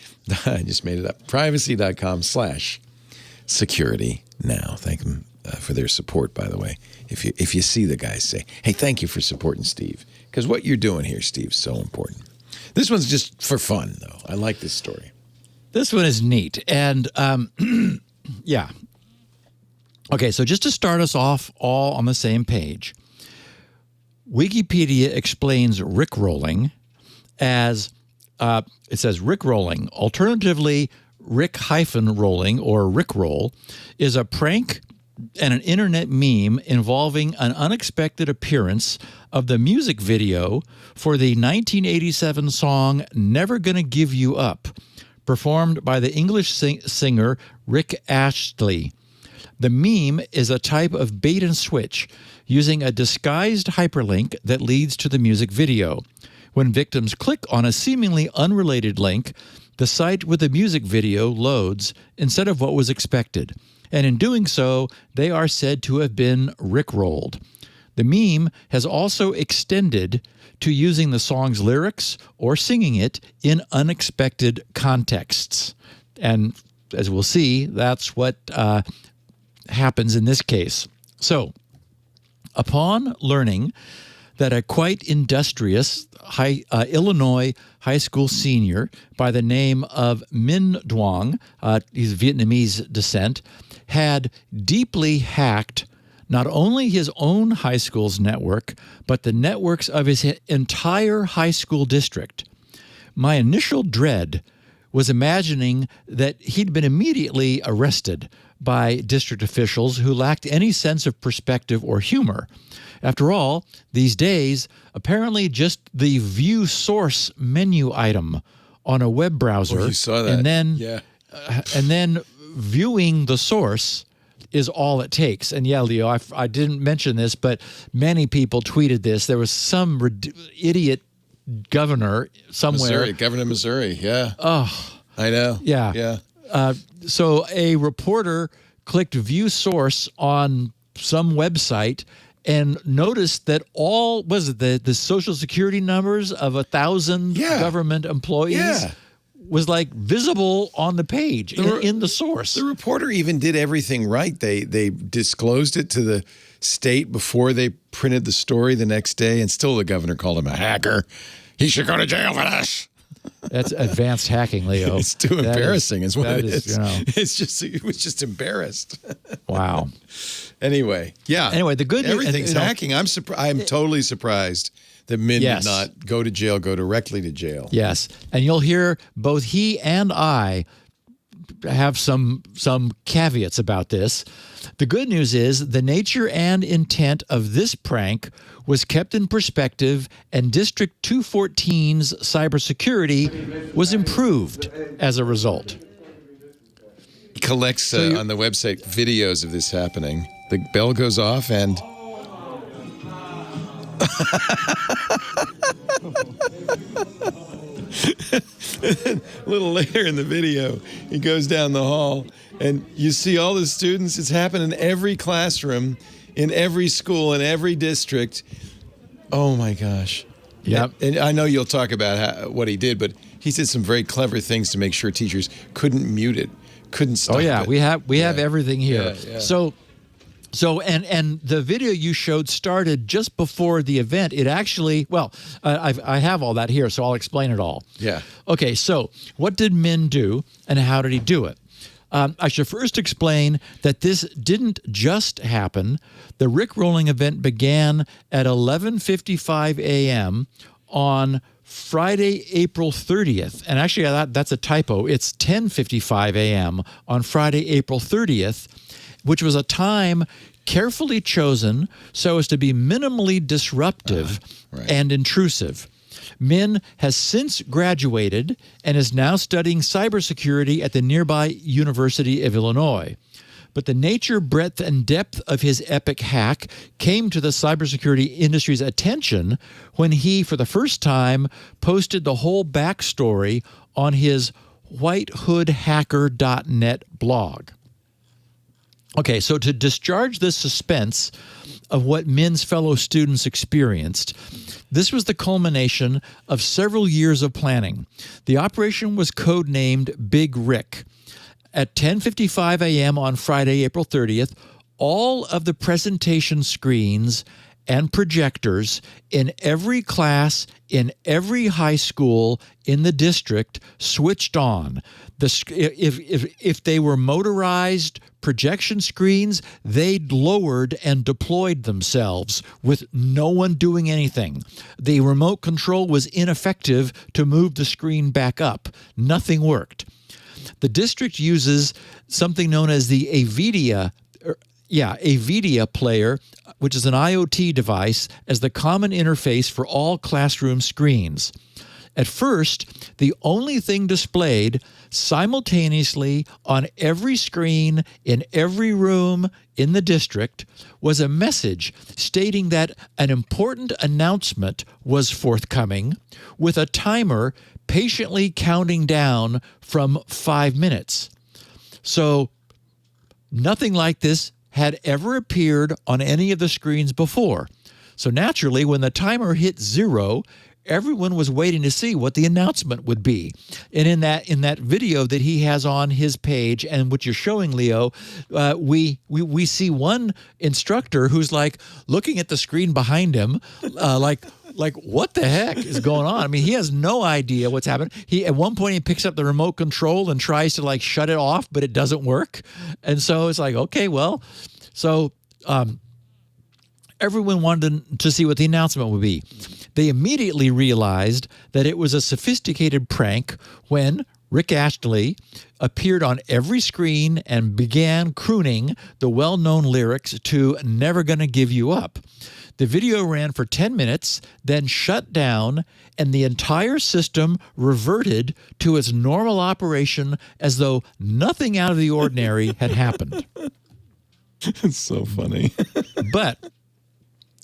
I just made it up. Privacy.com/security now. Thank them for their support, by the way. If you see the guys, say, hey, thank you for supporting Steve. Because what you're doing here, Steve, is so important. This one's just for fun, though. I like this story. This one is neat. And yeah. Okay, so just to start us off all on the same page, Wikipedia explains Rickrolling as, it says Rickrolling, alternatively Rick-rolling or Rickroll, is a prank and an internet meme involving an unexpected appearance of the music video for the 1987 song Never Gonna Give You Up, performed by the English singer Rick Astley. The meme is a type of bait and switch using a disguised hyperlink that leads to the music video. When victims click on a seemingly unrelated link, the site with the music video loads instead of what was expected. And in doing so, they are said to have been rickrolled. The meme has also extended to using the song's lyrics or singing it in unexpected contexts. And as we'll see, that's what happens in this case. So, upon learning that a quite industrious Illinois high school senior by the name of Minh Duong, he's Vietnamese descent, had deeply hacked not only his own high school's network, but the networks of his entire high school district, my initial dread was imagining that he'd been immediately arrested by district officials who lacked any sense of perspective or humor. After all, these days, apparently just the view source menu item on a web browser, you saw that. and then viewing the source is all it takes. And yeah, Leo, I didn't mention this, but many people tweeted this. There was some idiot governor somewhere. Governor of Missouri, yeah. Oh. I know. Yeah. Yeah. So a reporter clicked view source on some website and noticed that the Social Security numbers of 1,000 government employees was like visible on the page in the source. The reporter even did everything right. They disclosed it to the state before they printed the story the next day, and still the governor called him a hacker. He should go to jail for this. That's advanced hacking, Leo. It's too embarrassing is what it is. He was just embarrassed. Wow. Anyway, yeah. Anyway, the good news. Everything's hacking. I'm totally surprised that Minh did not go to jail, go directly to jail. Yes. And you'll hear both he and I have some caveats about this. The good news is the nature and intent of this prank was kept in perspective, and District 214's cybersecurity was improved as a result. collects on the website videos of this happening. The bell goes off and... A little later in the video, he goes down the hall, and you see all the students. It's happened in every classroom, in every school, in every district. Oh, my gosh. Yep. And I know you'll talk about what he did, but he did some very clever things to make sure teachers couldn't mute it, couldn't stop it. Oh, yeah. We have everything here. Yeah. So and the video you showed started just before the event. It actually, I have all that here, so I'll explain it all. Yeah. Okay, so what did Minh do, and how did he do it? I should first explain that this didn't just happen. The Rickrolling event began at 11:55 a.m. on Friday, April 30th. And actually, that's a typo. It's 10:55 a.m. on Friday, April 30th, which was a time carefully chosen so as to be minimally disruptive and intrusive. Minh has since graduated and is now studying cybersecurity at the nearby University of Illinois. But the nature, breadth, and depth of his epic hack came to the cybersecurity industry's attention when he, for the first time, posted the whole backstory on his whitehoodhacker.net blog. Okay, so to discharge the suspense of what Minh's fellow students experienced, this was the culmination of several years of planning. The operation was codenamed Big Rick. At 10:55 a.m. on Friday, April 30th, all of the presentation screens and projectors in every class, in every high school in the district switched on. If they were motorized projection screens, they lowered and deployed themselves with no one doing anything. The remote control was ineffective to move the screen back up. Nothing worked. The district uses something known as the Avidia player, which is an IoT device, as the common interface for all classroom screens. At first, the only thing displayed simultaneously on every screen in every room in the district was a message stating that an important announcement was forthcoming, with a timer patiently counting down from 5 minutes. So nothing like this had ever appeared on any of the screens before. So naturally, when the timer hit 0, everyone was waiting to see what the announcement would be. And in that video that he has on his page, and what you're showing, Leo, we see one instructor who's like looking at the screen behind him, like what the heck is going on? I mean, he has no idea what's happening. At one point he picks up the remote control and tries to like shut it off, but it doesn't work. And so it's like, okay, well, so everyone wanted to see what the announcement would be. They immediately realized that it was a sophisticated prank when Rick Astley appeared on every screen and began crooning the well-known lyrics to Never Gonna Give You Up. The video ran for 10 minutes, then shut down, and the entire system reverted to its normal operation as though nothing out of the ordinary had happened. It's so funny. But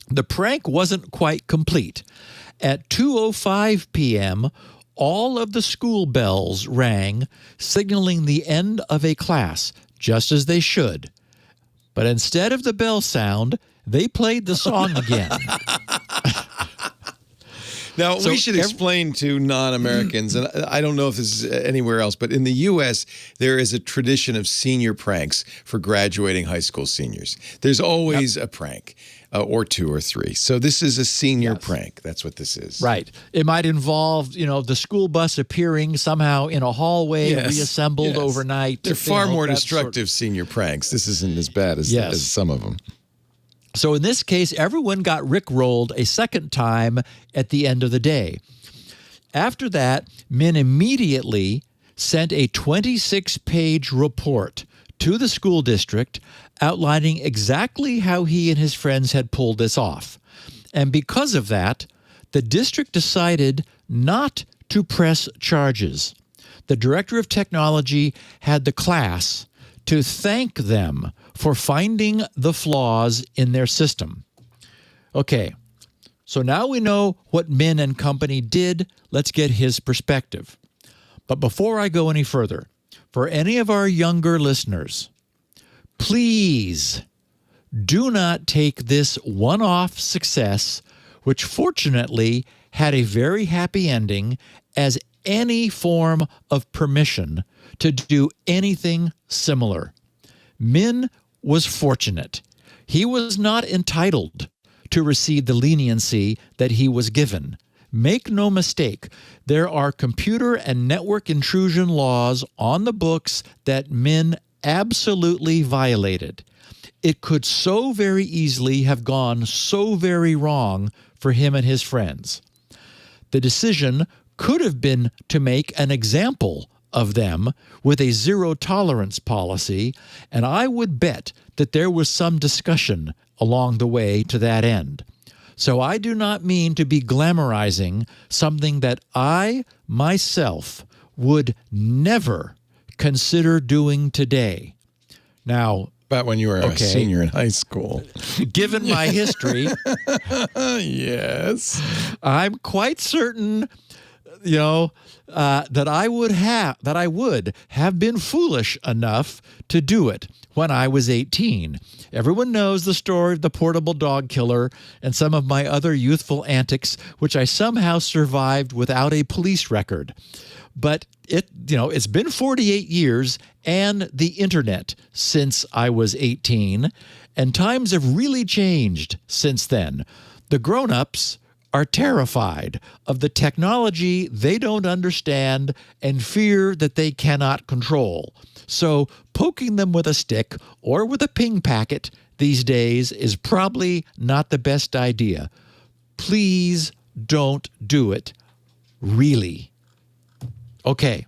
the prank wasn't quite complete. At 2:05 p.m., all of the school bells rang, signaling the end of a class, just as they should. But instead of the bell sound, they played the song again. Now, we should explain to non-Americans, and I don't know if this is anywhere else, but in the U.S., there is a tradition of senior pranks for graduating high school seniors. There's always a prank, or 2 or 3. So this is a senior prank. That's what this is. Right. It might involve, the school bus appearing somehow in a hallway, reassembled overnight. They're far more destructive senior pranks. This isn't as bad as some of them. So in this case, everyone got Rickrolled a second time at the end of the day. After that, Minh immediately sent a 26-page report to the school district outlining exactly how he and his friends had pulled this off. And because of that, the district decided not to press charges. The director of technology had the class to thank them for finding the flaws in their system. Okay, so now we know what Minh and company did. Let's get his perspective. But before I go any further, for any of our younger listeners, please do not take this one-off success, which fortunately had a very happy ending, as any form of permission to do anything similar. Minh was fortunate. He was not entitled to receive the leniency that he was given. Make no mistake, there are computer and network intrusion laws on the books that Minh absolutely violated. It could so very easily have gone so very wrong for him and his friends. The decision could have been to make an example of them with a zero-tolerance policy, and I would bet that there was some discussion along the way to that end. So I do not mean to be glamorizing something that I, myself, would never consider doing today. Now, About when you were a senior in high school. Given my history, Yes. I'm quite certain, that I would have been foolish enough to do it when I was 18. Everyone knows the story of the portable dog killer and some of my other youthful antics, which I somehow survived without a police record. But it's been 48 years and the internet since I was 18, and times have really changed since then. The grown-ups are terrified of the technology they don't understand and fear that they cannot control. So poking them with a stick or with a ping packet these days is probably not the best idea. Please don't do it. Really. Okay.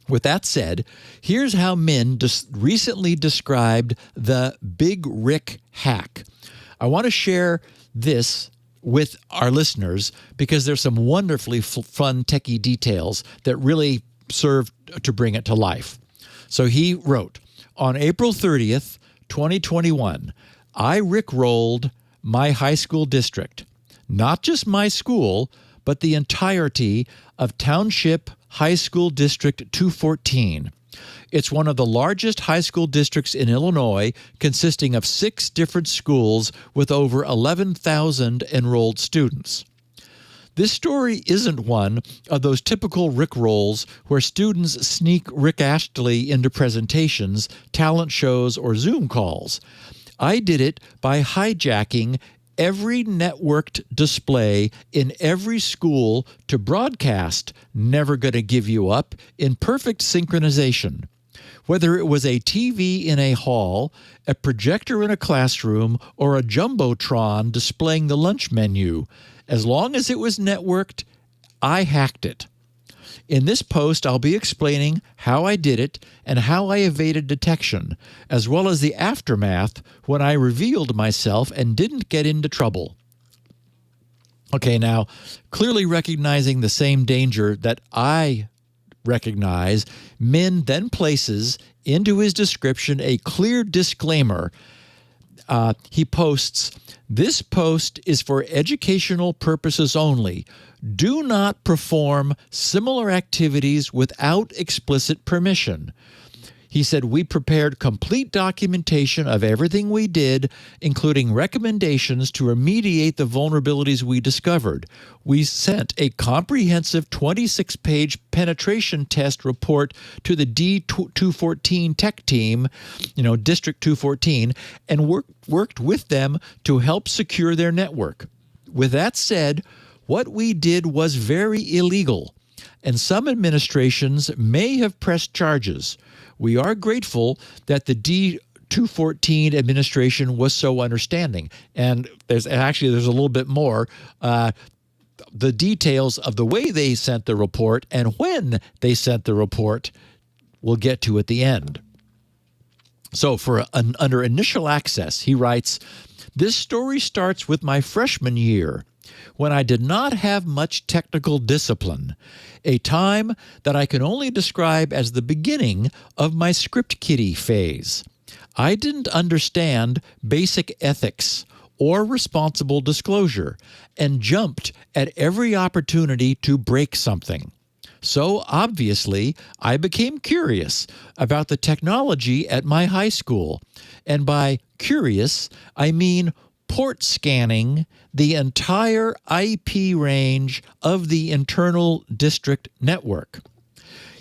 With that said, here's how Minh recently described the Big Rick hack. I want to share this with our listeners because there's some wonderfully fun techie details that really serve to bring it to life. So he wrote, on April 30th, 2021, I Rickrolled my high school district. Not just my school, but the entirety of Township High School District 214. It's one of the largest high school districts in Illinois, consisting of 6 different schools with over 11,000 enrolled students. This story isn't one of those typical Rickrolls where students sneak Rick Astley into presentations, talent shows, or Zoom calls. I did it by hijacking every networked display in every school to broadcast Never Gonna Give You Up in perfect synchronization. Whether it was a TV in a hall, a projector in a classroom, or a jumbotron displaying the lunch menu, as long as it was networked, I hacked it. In this post, I'll be explaining how I did it and how I evaded detection, as well as the aftermath when I revealed myself and didn't get into trouble. Okay, now, clearly recognizing the same danger that I recognize, Minh then places into his description a clear disclaimer. He posts, "This post is for educational purposes only. Do not perform similar activities without explicit permission." He said, "We prepared complete documentation of everything we did, including recommendations to remediate the vulnerabilities we discovered. We sent a comprehensive 26-page penetration test report to the D214 tech team, District 214, and worked with them to help secure their network. With that said, what we did was very illegal, and some administrations may have pressed charges. We are grateful that the D214 administration was so understanding." And there's a little bit more. The details of the way they sent the report and when they sent the report we'll get to at the end. So under initial access, he writes, "This story starts with my freshman year. when I did not have much technical discipline, a time that I can only describe as the beginning of my script kiddie phase. I didn't understand basic ethics or responsible disclosure and jumped at every opportunity to break something. So obviously, I became curious about the technology at my high school. And by curious, I mean port scanning the entire IP range of the internal district network.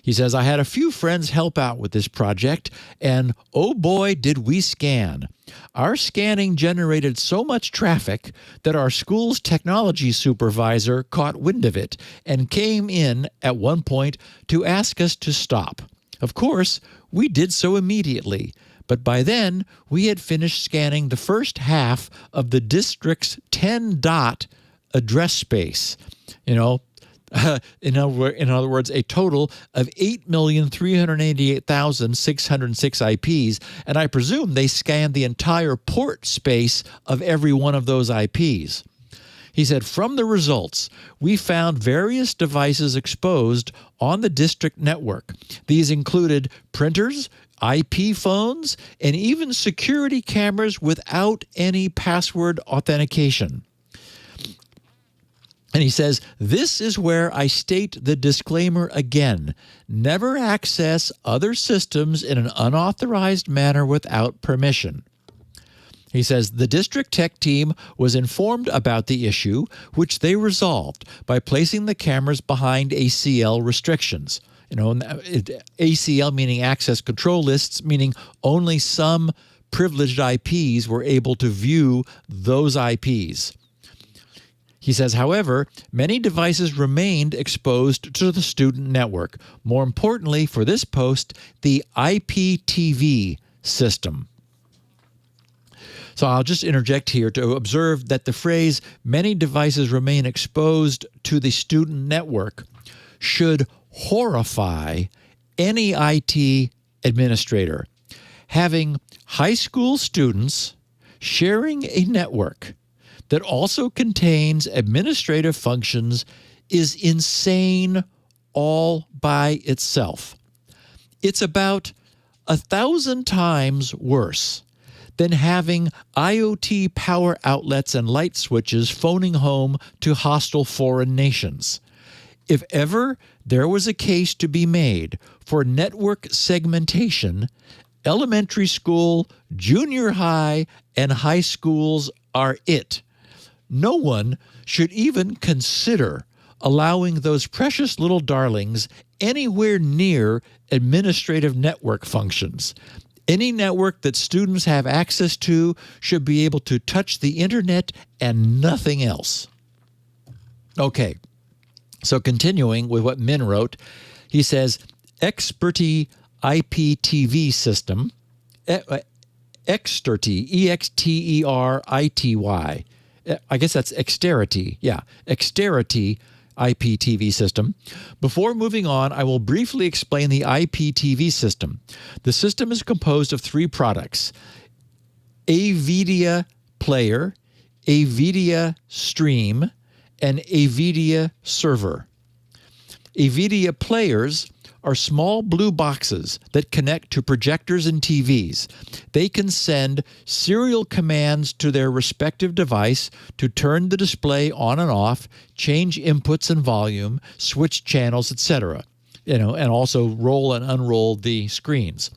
He says, I had a few friends help out with this project, and oh boy, did we scan. Our scanning generated so much traffic that our school's technology supervisor caught wind of it and came in at one point to ask us to stop. Of course, we did so immediately, but by then we had finished scanning the first half of the district's 10-dot address space. In other words, a total of 8,388,606 IPs, and I presume they scanned the entire port space of every one of those IPs. He said, from the results, we found various devices exposed on the district network. These included printers, IP phones, and even security cameras without any password authentication. And he says, this is where I state the disclaimer again. Never access other systems in an unauthorized manner without permission. He says, the district tech team was informed about the issue, which they resolved by placing the cameras behind ACL restrictions. ACL meaning access control lists, meaning only some privileged IPs were able to view those IPs. He says, however, many devices remained exposed to the student network. More importantly, for this post, the Iptv system. So I'll just interject here to observe that the phrase, many devices remain exposed to the student network, should horrify any IT administrator. Having high school students sharing a network that also contains administrative functions is insane all by itself. It's about 1,000 times worse than having IoT power outlets and light switches phoning home to hostile foreign nations. If ever there was a case to be made for network segmentation, elementary school, junior high, and high schools are it. No one should even consider allowing those precious little darlings anywhere near administrative network functions. Any network that students have access to should be able to touch the internet and nothing else. Okay, so continuing with what Min wrote, he says, exfiltrate Iptv System, exfiltrate, E-X-T-E-R-I-T-Y, I guess that's exterity. Yeah, exterity Iptv System. Before moving on, I will briefly explain the Iptv System. The system is composed of 3 products: AVIDIA Player, AVIDIA Stream, and AVIDIA Server. AVIDIA Players are small blue boxes that connect to projectors and TVs. They can send serial commands to their respective device to turn the display on and off, change inputs and volume, switch channels, etc., and also roll and unroll the screens.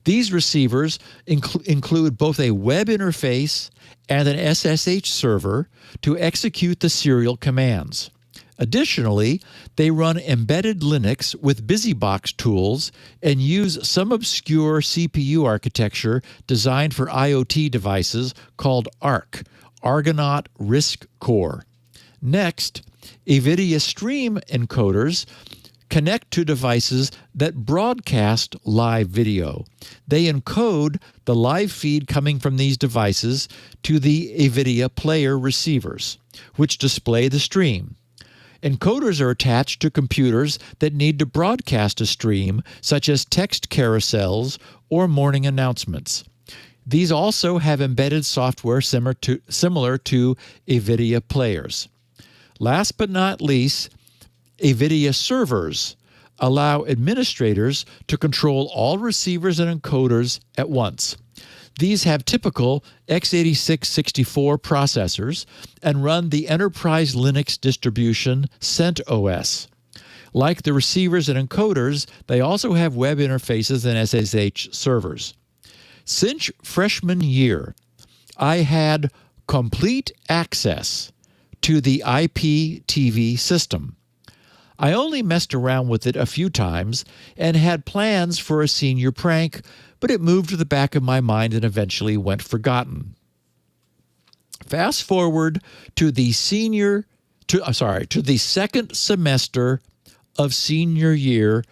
These receivers include both a web interface and an SSH server to execute the serial commands. Additionally, they run embedded Linux with BusyBox tools and use some obscure CPU architecture designed for IoT devices called ARC, Argonaut RISC Core. Next, AVIDIA Stream encoders connect to devices that broadcast live video. They encode the live feed coming from these devices to the AVIDIA Player receivers, which display the stream. Encoders are attached to computers that need to broadcast a stream, such as text carousels or morning announcements. These also have embedded software similar to AVIDIA players. Last but not least, NVIDIA servers allow administrators to control all receivers and encoders at once. These have typical x86-64 processors and run the enterprise Linux distribution CentOS. Like the receivers and encoders, they also have web interfaces and SSH servers. Since freshman year, I had complete access to the Iptv system. I only messed around with it a few times and had plans for a senior prank, but it moved to the back of my mind and eventually went forgotten. Fast forward to the second semester of senior year,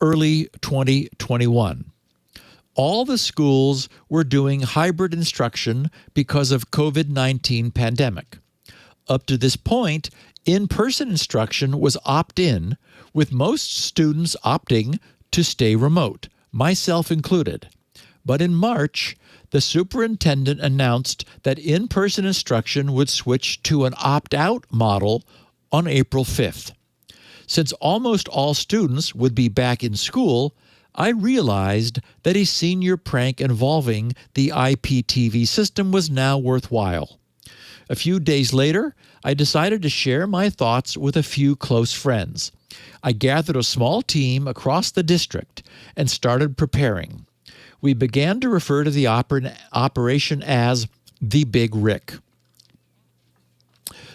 early 2021. All the schools were doing hybrid instruction because of COVID-19 pandemic. Up to this point, in-person instruction was opt-in, with most students opting to stay remote, myself included. But in March, the superintendent announced that in-person instruction would switch to an opt-out model on April 5th. Since almost all students would be back in school, I realized that a senior prank involving the Iptv system was now worthwhile. A few days later, I decided to share my thoughts with a few close friends. I gathered a small team across the district and started preparing. We began to refer to the operation as the Big Rick.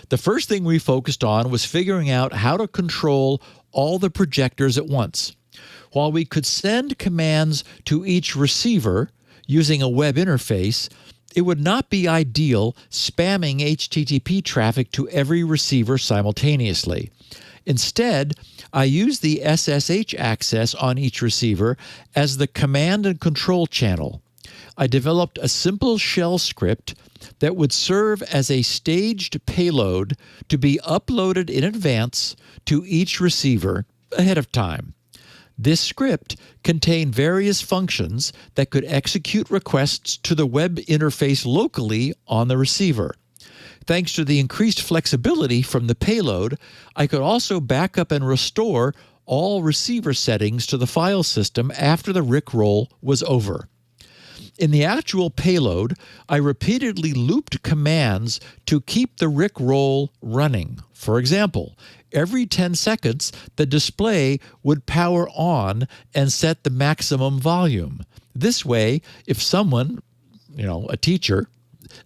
The first thing we focused on was figuring out how to control all the projectors at once. While we could send commands to each receiver using a web interface, it would not be ideal spamming HTTP traffic to every receiver simultaneously. Instead, I used the SSH access on each receiver as the command and control channel. I developed a simple shell script that would serve as a staged payload to be uploaded in advance to each receiver ahead of time. This script contained various functions that could execute requests to the web interface locally on the receiver. Thanks to the increased flexibility from the payload, I could also back up and restore all receiver settings to the file system after the Rickroll was over. In the actual payload, I repeatedly looped commands to keep the Rickroll running. For example, every 10 seconds, the display would power on and set the maximum volume. This way, if someone, a teacher,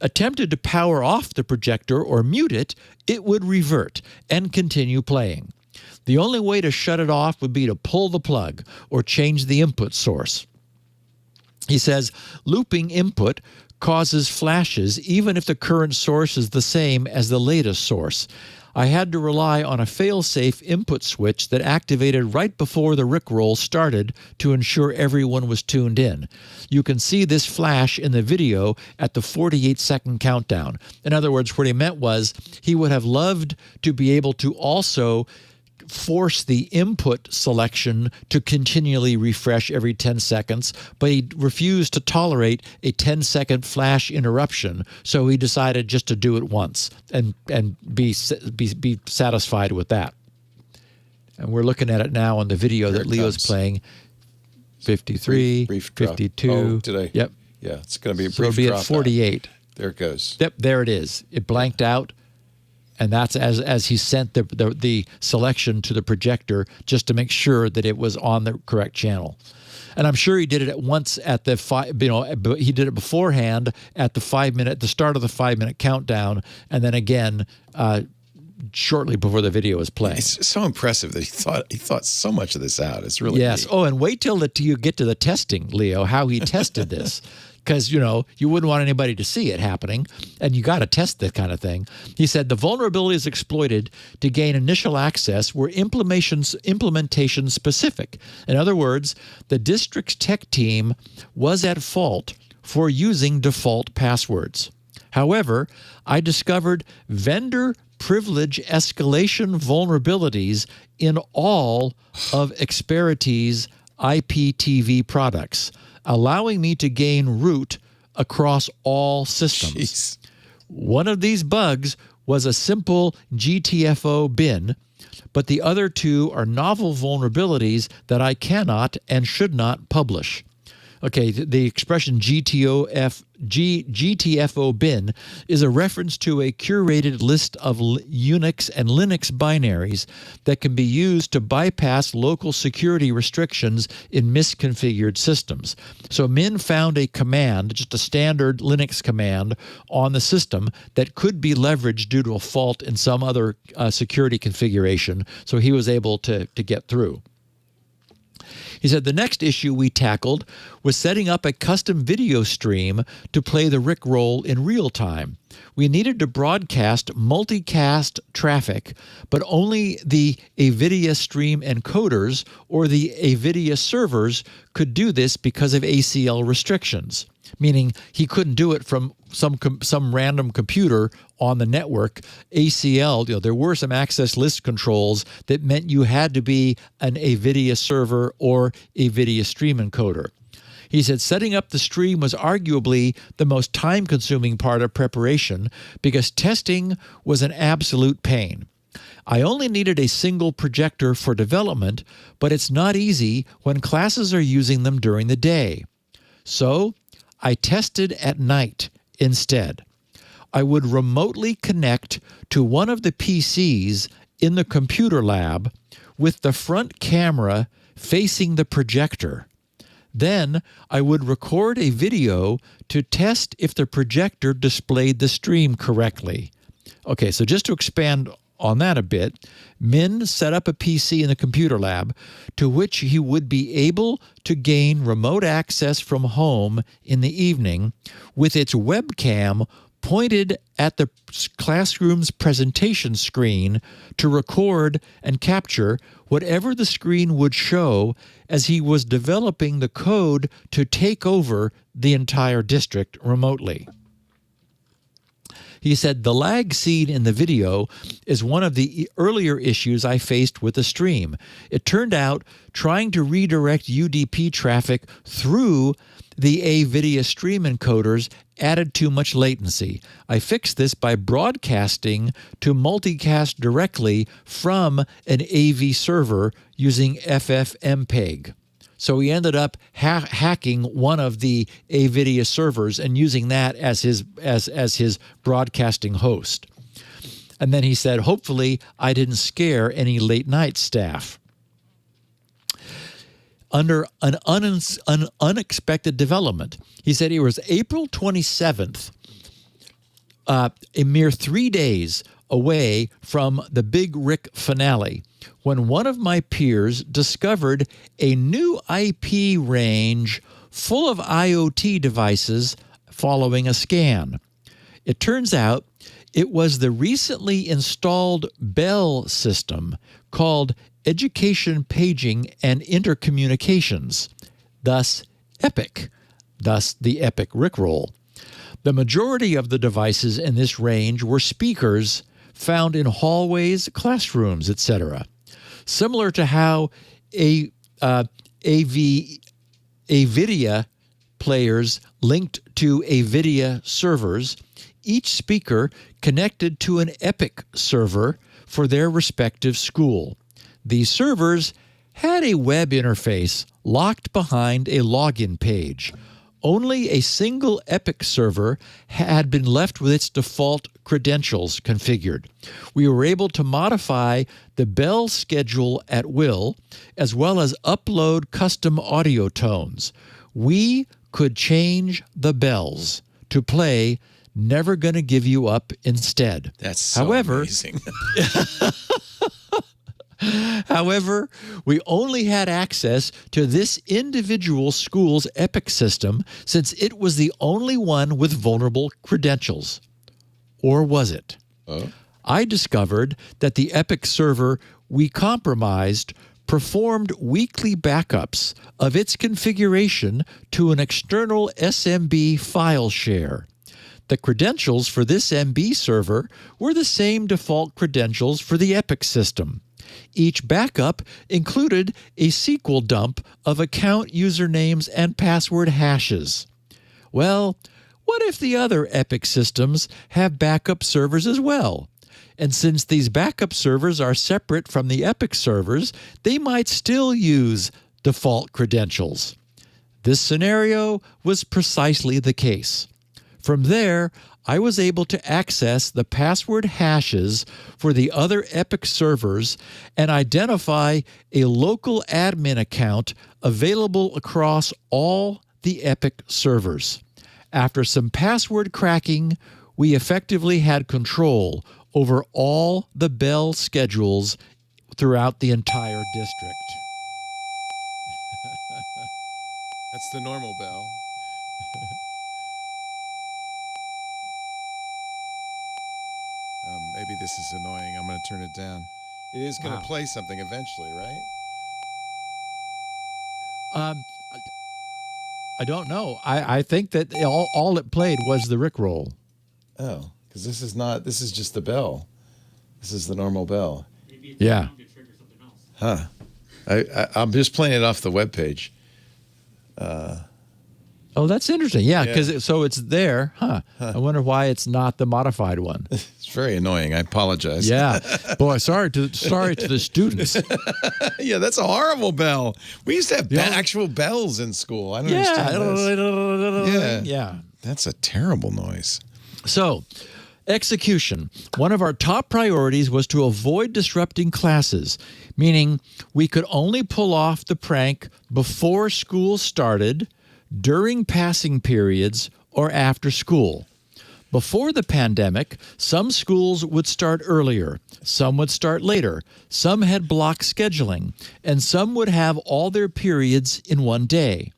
attempted to power off the projector or mute it, it would revert and continue playing. The only way to shut it off would be to pull the plug or change the input source. He says, looping input causes flashes even if the current source is the same as the latest source. I had to rely on a fail-safe input switch that activated right before the Rickroll started to ensure everyone was tuned in. You can see this flash in the video at the 48-second countdown. In other words, what he meant was he would have loved to be able to also force the input selection to continually refresh every 10 seconds, but he refused to tolerate a 10-second flash interruption, so he decided just to do it once and be satisfied with that. And we're looking at it now on the video that Leo's playing. 53, brief 52. Oh, today. Yep. Yeah, it's going to be a So brief it'll be drop at 48. out. There it goes. Yep, there it is. It blanked out. And that's as he sent the selection to the projector just to make sure that it was on the correct channel. And I'm sure he did it at once at the he did it beforehand at the start of the 5-minute countdown, and then again shortly before the video was playing. It's so impressive that he thought so much of this out. It's really yes. neat. Oh, and wait till you get to the testing, Leo, how he tested this. Because, you wouldn't want anybody to see it happening, and you got to test that kind of thing. He said the vulnerabilities exploited to gain initial access were implementation specific. In other words, the district's tech team was at fault for using default passwords. However, I discovered vendor privilege escalation vulnerabilities in all of Exfiltrate's Iptv products, allowing me to gain root across all systems. Jeez. One of these bugs was a simple GTFO bin, but the other two are novel vulnerabilities that I cannot and should not publish. Okay, the expression GTFO bin is a reference to a curated list of Unix and Linux binaries that can be used to bypass local security restrictions in misconfigured systems. So Min found a command, just a standard Linux command, on the system that could be leveraged due to a fault in some other security configuration, so he was able to get through. He said the next issue we tackled was setting up a custom video stream to play the Rickroll in real time. We needed to broadcast multicast traffic, but only the NVIDIA stream encoders or the NVIDIA servers could do this because of ACL restrictions, meaning he couldn't do it from some random computer on the network. ACL, there were some access list controls that meant you had to be an NVIDIA server or NVIDIA stream encoder. He said setting up the stream was arguably the most time-consuming part of preparation because testing was an absolute pain. I only needed a single projector for development, but it's not easy when classes are using them during the day. So I tested at night instead. I would remotely connect to one of the PCs in the computer lab with the front camera facing the projector. Then I would record a video to test if the projector displayed the stream correctly. Okay, so just to expand on that a bit, Min set up a PC in the computer lab to which he would be able to gain remote access from home in the evening with its webcam pointed at the classroom's presentation screen to record and capture whatever the screen would show as he was developing the code to take over the entire district remotely. He said, the lag scene in the video is one of the earlier issues I faced with the stream. It turned out trying to redirect UDP traffic through the NVIDIA stream encoders added too much latency. I fixed this by broadcasting to multicast directly from an AV server using FFmpeg. So he ended up hacking one of the NVIDIA servers and using that as his broadcasting host. And then he said, hopefully I didn't scare any late night staff. Under an unexpected development, he said it was April 27th, a mere 3 days away from the Big Rick finale, when one of my peers discovered a new IP range full of IoT devices following a scan. It turns out it was the recently installed Bell system called Education Paging and Intercommunications, thus EPIC, thus the EPIC Rickroll. The majority of the devices in this range were speakers found in hallways, classrooms, etc. Similar to how NVIDIA players linked to NVIDIA servers, each speaker connected to an EPIC server for their respective school. These servers had a web interface locked behind a login page. Only a single EPIC server had been left with its default credentials configured. We were able to modify the bell schedule at will, as well as upload custom audio tones. We could change the bells to play Never Gonna Give You Up instead. That's so amazing. However, we only had access to this individual school's EPIC system since it was the only one with vulnerable credentials. Or was it? I discovered that the EPIC server we compromised performed weekly backups of its configuration to an external SMB file share. The credentials for this MB server were the same default credentials for the EPIC system. Each backup included a SQL dump of account usernames and password hashes. Well, what if the other EPIC systems have backup servers as well? And since these backup servers are separate from the Epic servers, they might still use default credentials. This scenario was precisely the case. From there, I was able to access the password hashes for the other Epic servers and identify a local admin account available across all the Epic servers. After some password cracking, we effectively had control over all the bell schedules throughout the entire district. That's the normal bell. Maybe this is annoying. I'm going to turn it down. It is going to play something eventually, right? I don't know. I think that all it played was the Rickroll. Oh, because this is just the bell. This is the normal bell. Yeah. Huh. I'm just playing it off the webpage. Oh, that's interesting. Yeah, because so it's there. Huh. I wonder why it's not the modified one. It's very annoying. I apologize. Yeah. Boy, sorry to the students. Yeah, that's a horrible bell. We used to have actual bells in school. I don't understand this. Yeah. That's a terrible noise. So, execution. One of our top priorities was to avoid disrupting classes, meaning we could only pull off the prank before school started, during passing periods, or after school. Before the pandemic, some schools would start earlier, some would start later, some had block scheduling, and some would have all their periods in one day.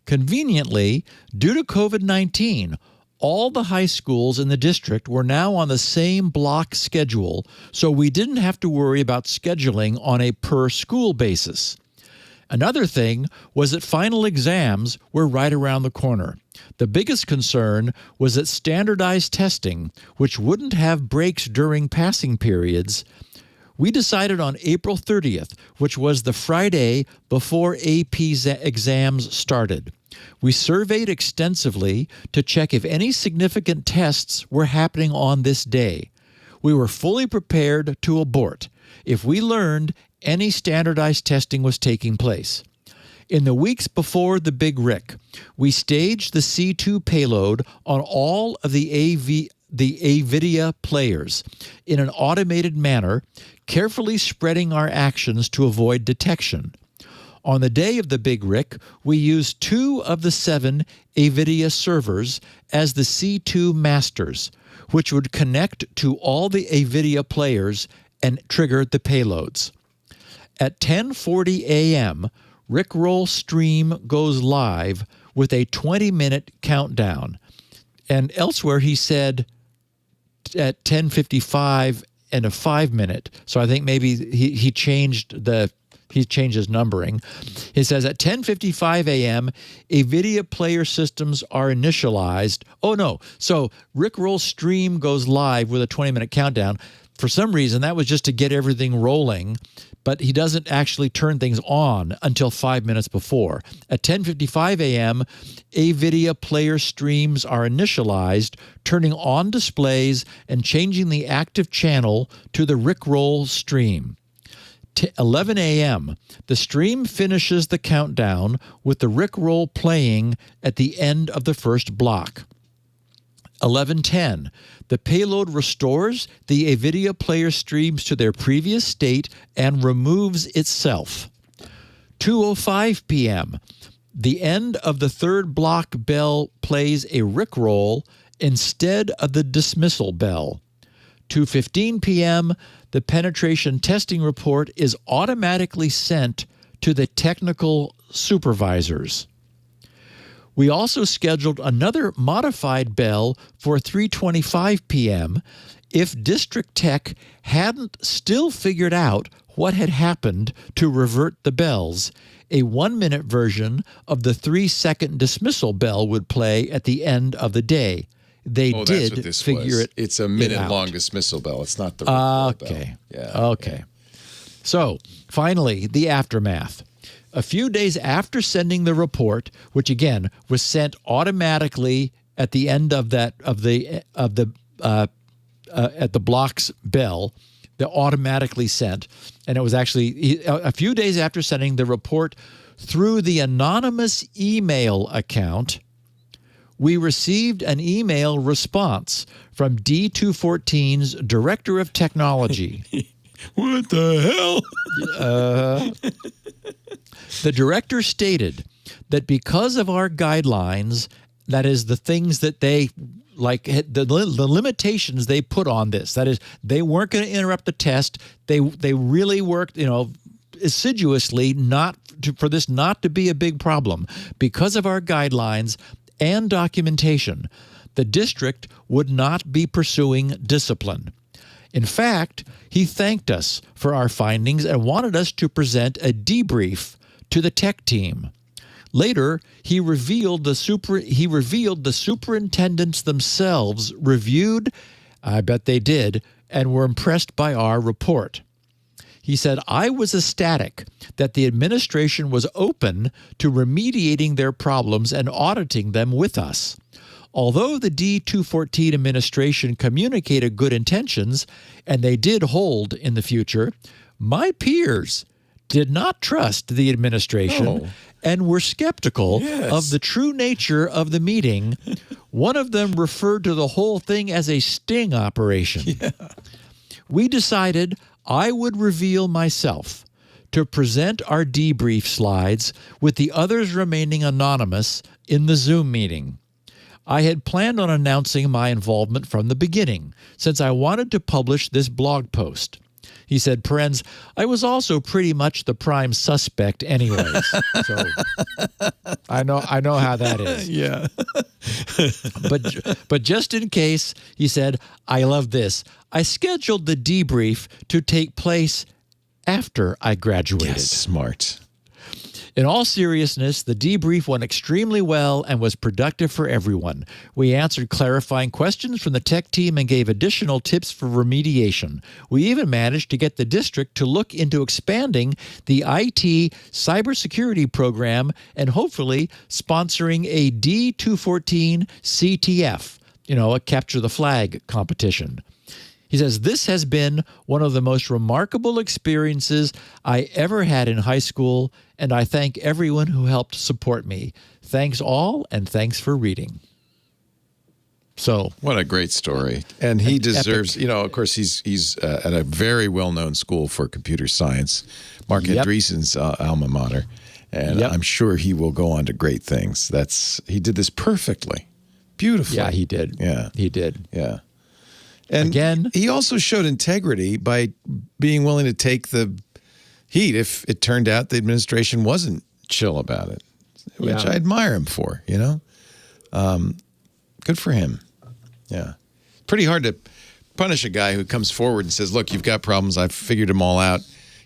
Conveniently, due to COVID-19, all the high schools in the district were now on the same block schedule, so we didn't have to worry about scheduling on a per-school basis. Another thing was that final exams were right around the corner. The biggest concern was that standardized testing, which wouldn't have breaks during passing periods. We decided on April 30th, which was the Friday before AP exams started. We surveyed extensively to check if any significant tests were happening on this day. We were fully prepared to abort if we learned any standardized testing was taking place. In the weeks before the Big Rick, we staged the C2 payload on all of the AVIDIA players in an automated manner, carefully spreading our actions to avoid detection. On the day of the Big Rick, we used 2 of the 7 AVIDIA servers as the C2 masters, which would connect to all the AVIDIA players and trigger the payloads. At 10:40 a.m., Rickroll stream goes live with a 20-minute countdown. And elsewhere he said at 10:55 and a 5-minute. So I think maybe he changed his numbering. He says at 10:55 a.m., AVIDIA player systems are initialized. Oh no, so Rickroll stream goes live with a 20-minute countdown. For some reason, that was just to get everything rolling, but he doesn't actually turn things on until 5 minutes before. At 10:55 a.m., AVIDIA player streams are initialized, turning on displays and changing the active channel to the Rickroll stream. 11 a.m., the stream finishes the countdown with the Rickroll playing at the end of the first block. 11:10, the payload restores the AVIDIA player streams to their previous state and removes itself. 2:05 p.m., the end of the third block bell plays a Rickroll instead of the dismissal bell. 2:15 p.m., the penetration testing report is automatically sent to the technical supervisors. We also scheduled another modified bell for 3:25 p.m. if District Tech hadn't still figured out what had happened to revert the bells. A 1-minute version of the 3-second dismissal bell would play at the end of the day. They did figure it. It's a minute-long dismissal bell. It's not the Rickroll bell. Yeah. Okay. So, finally, the aftermath. A few days after sending the report, which again was sent automatically at the end of the at the block's bell that automatically sent. And it was actually a few days after sending the report through the anonymous email account, we received an email response from D214's Director of Technology. What the hell? The director stated that because of our guidelines, that is the things that they like, the limitations they put on this, that is, they weren't going to interrupt the test. They really worked, assiduously for this not to be a big problem. Because of our guidelines and documentation, the district would not be pursuing discipline. In fact, he thanked us for our findings and wanted us to present a debrief to the tech team. Later, he revealed the superintendents themselves reviewed, I bet they did, and were impressed by our report. He said, I was ecstatic that the administration was open to remediating their problems and auditing them with us. Although the D214 administration communicated good intentions, and they did hold in the future, my peers did not trust the administration and were skeptical of the true nature of the meeting. One of them referred to the whole thing as a sting operation. Yeah. We decided I would reveal myself to present our debrief slides with the others remaining anonymous in the Zoom meeting. I had planned on announcing my involvement from the beginning, since I wanted to publish this blog post. He said, "Parens, I was also pretty much the prime suspect anyways." So I know how that is. Yeah. But just in case, he said, I love this. I scheduled the debrief to take place after I graduated. Yes, smart. In all seriousness, the debrief went extremely well and was productive for everyone. We answered clarifying questions from the tech team and gave additional tips for remediation. We even managed to get the district to look into expanding the IT cybersecurity program and hopefully sponsoring a D214 CTF, a capture the flag competition. He says, this has been one of the most remarkable experiences I ever had in high school, and I thank everyone who helped support me. Thanks all, and thanks for reading. So, what a great story. And he deserves, of course, he's at a very well-known school for computer science, Mark Andreessen's alma mater, and I'm sure he will go on to great things. He did this perfectly, beautifully. Yeah, he did. Yeah. He did. Yeah. And again, he also showed integrity by being willing to take the heat if it turned out the administration wasn't chill about it, which I admire him for, Good for him. Yeah. Pretty hard to punish a guy who comes forward and says, look, you've got problems. I've figured them all out.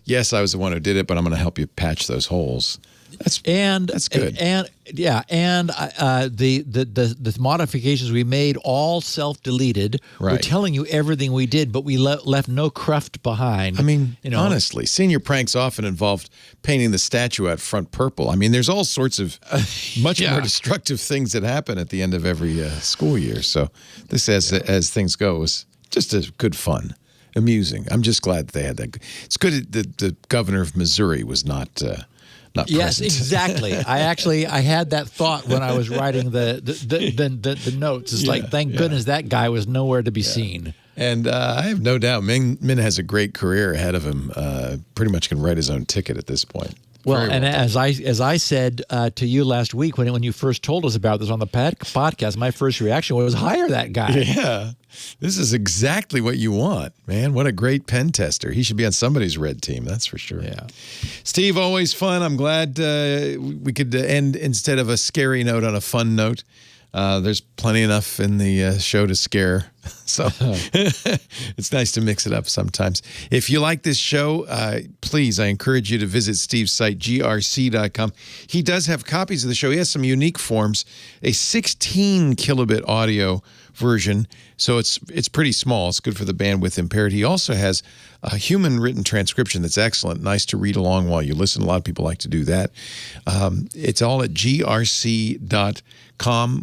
Yes, I was the one who did it, but I'm going to help you patch those holes. That's good. The modifications we made all self-deleted. Right. We're telling you everything we did, but we left no cruft behind. I mean, honestly, senior pranks often involved painting the statue out front purple. I mean, there's all sorts of much more destructive things that happen at the end of every school year. So this, as things go, was just a good fun. Amusing. I'm just glad they had that. It's good that the governor of Missouri was not yes, present. Exactly. I had that thought when I was writing the notes. It's like, thank goodness that guy was nowhere to be seen. And I have no doubt Min has a great career ahead of him. Pretty much can write his own ticket at this point. Well, and as I said to you last week when you first told us about this on the podcast, my first reaction was hire that guy. Yeah, this is exactly what you want, man. What a great pen tester. He should be on somebody's red team, that's for sure. Yeah, Steve, always fun. I'm glad we could end instead of a scary note on a fun note. There's plenty enough in the show to scare, so it's nice to mix it up sometimes. If you like this show, please, I encourage you to visit Steve's site, grc.com. He does have copies of the show. He has some unique forms, a 16 kilobit audio version, so it's pretty small. It's good for the bandwidth impaired. He also has a human written transcription that's excellent, nice to read along while you listen. A lot of people like to do that. It's all at grc.com.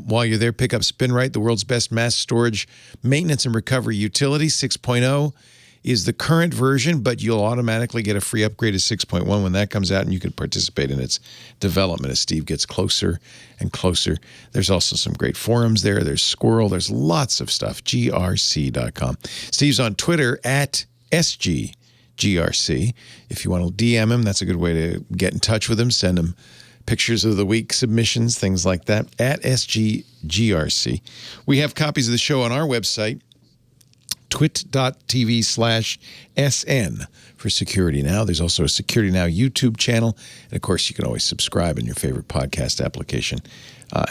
While you're there, pick up SpinRite, the world's best mass storage maintenance and recovery utility. 6.0 is the current version, but you'll automatically get a free upgrade to 6.1 when that comes out, and you can participate in its development as Steve gets closer and closer. There's also some great forums there. There's Squirrel. There's lots of stuff. grc.com. Steve's on Twitter at SGGRC. If you want to DM him, that's a good way to get in touch with him. Send him pictures of the week, submissions, things like that, at SGGRC. We have copies of the show on our website, twit.tv/SN for Security Now. There's also a Security Now YouTube channel. And, of course, you can always subscribe in your favorite podcast application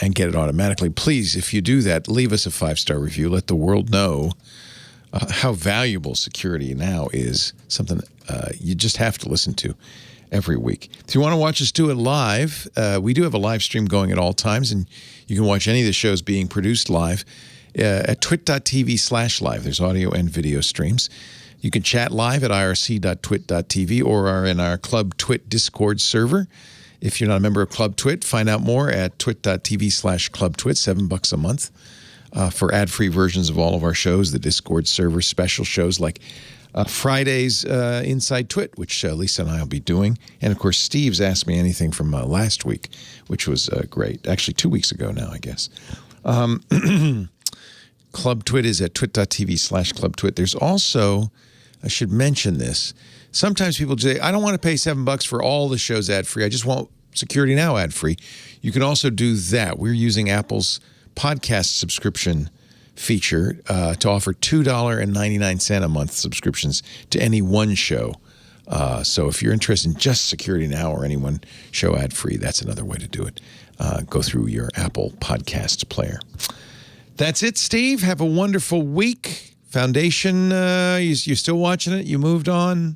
and get it automatically. Please, if you do that, leave us a 5-star review. Let the world know how valuable Security Now is, something you just have to listen to every week. If you want to watch us do it live, we do have a live stream going at all times, and you can watch any of the shows being produced live at twit.tv/live. There's audio and video streams. You can chat live at irc.twit.tv or are in our Club Twit Discord server. If you're not a member of Club Twit, find out more at twit.tv/clubtwit, $7 a month for ad-free versions of all of our shows, the Discord server, special shows like Friday's Inside Twit, which Lisa and I will be doing. And, of course, Steve's Asked Me Anything from last week, which was great. Actually, 2 weeks ago now, I guess. Club Twit is at twit.tv/clubtwit. There's also, I should mention this, sometimes people say, I don't want to pay $7 for all the shows ad-free. I just want Security Now ad-free. You can also do that. We're using Apple's podcast subscription feature to offer $2.99 a month subscriptions to any one show. So if you're interested in just Security Now or any one show ad-free, that's another way to do it. Go through your Apple podcast player. That's it, Steve. Have a wonderful week. Foundation, you still watching it? You moved on?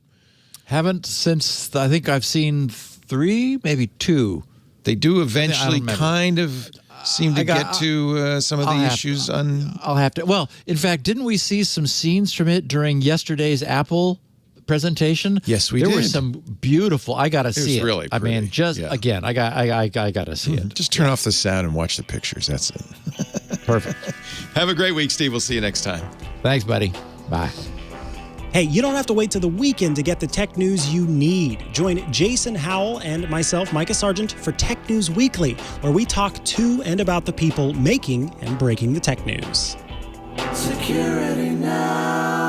Haven't since, I think I've seen 3, maybe 2. They do eventually kind of seem to get to some of the issues. I'll have to. Well, in fact, didn't we see some scenes from it during yesterday's Apple presentation? Yes, we did. There were some beautiful. I got to see it. It was really pretty. I mean, again, I got to see it. Just turn off the sound and watch the pictures. That's it. Perfect. Have a great week, Steve. We'll see you next time. Thanks, buddy. Bye. Hey, you don't have to wait till the weekend to get the tech news you need. Join Jason Howell and myself, Micah Sargent, for Tech News Weekly, where we talk to and about the people making and breaking the tech news. Security Now.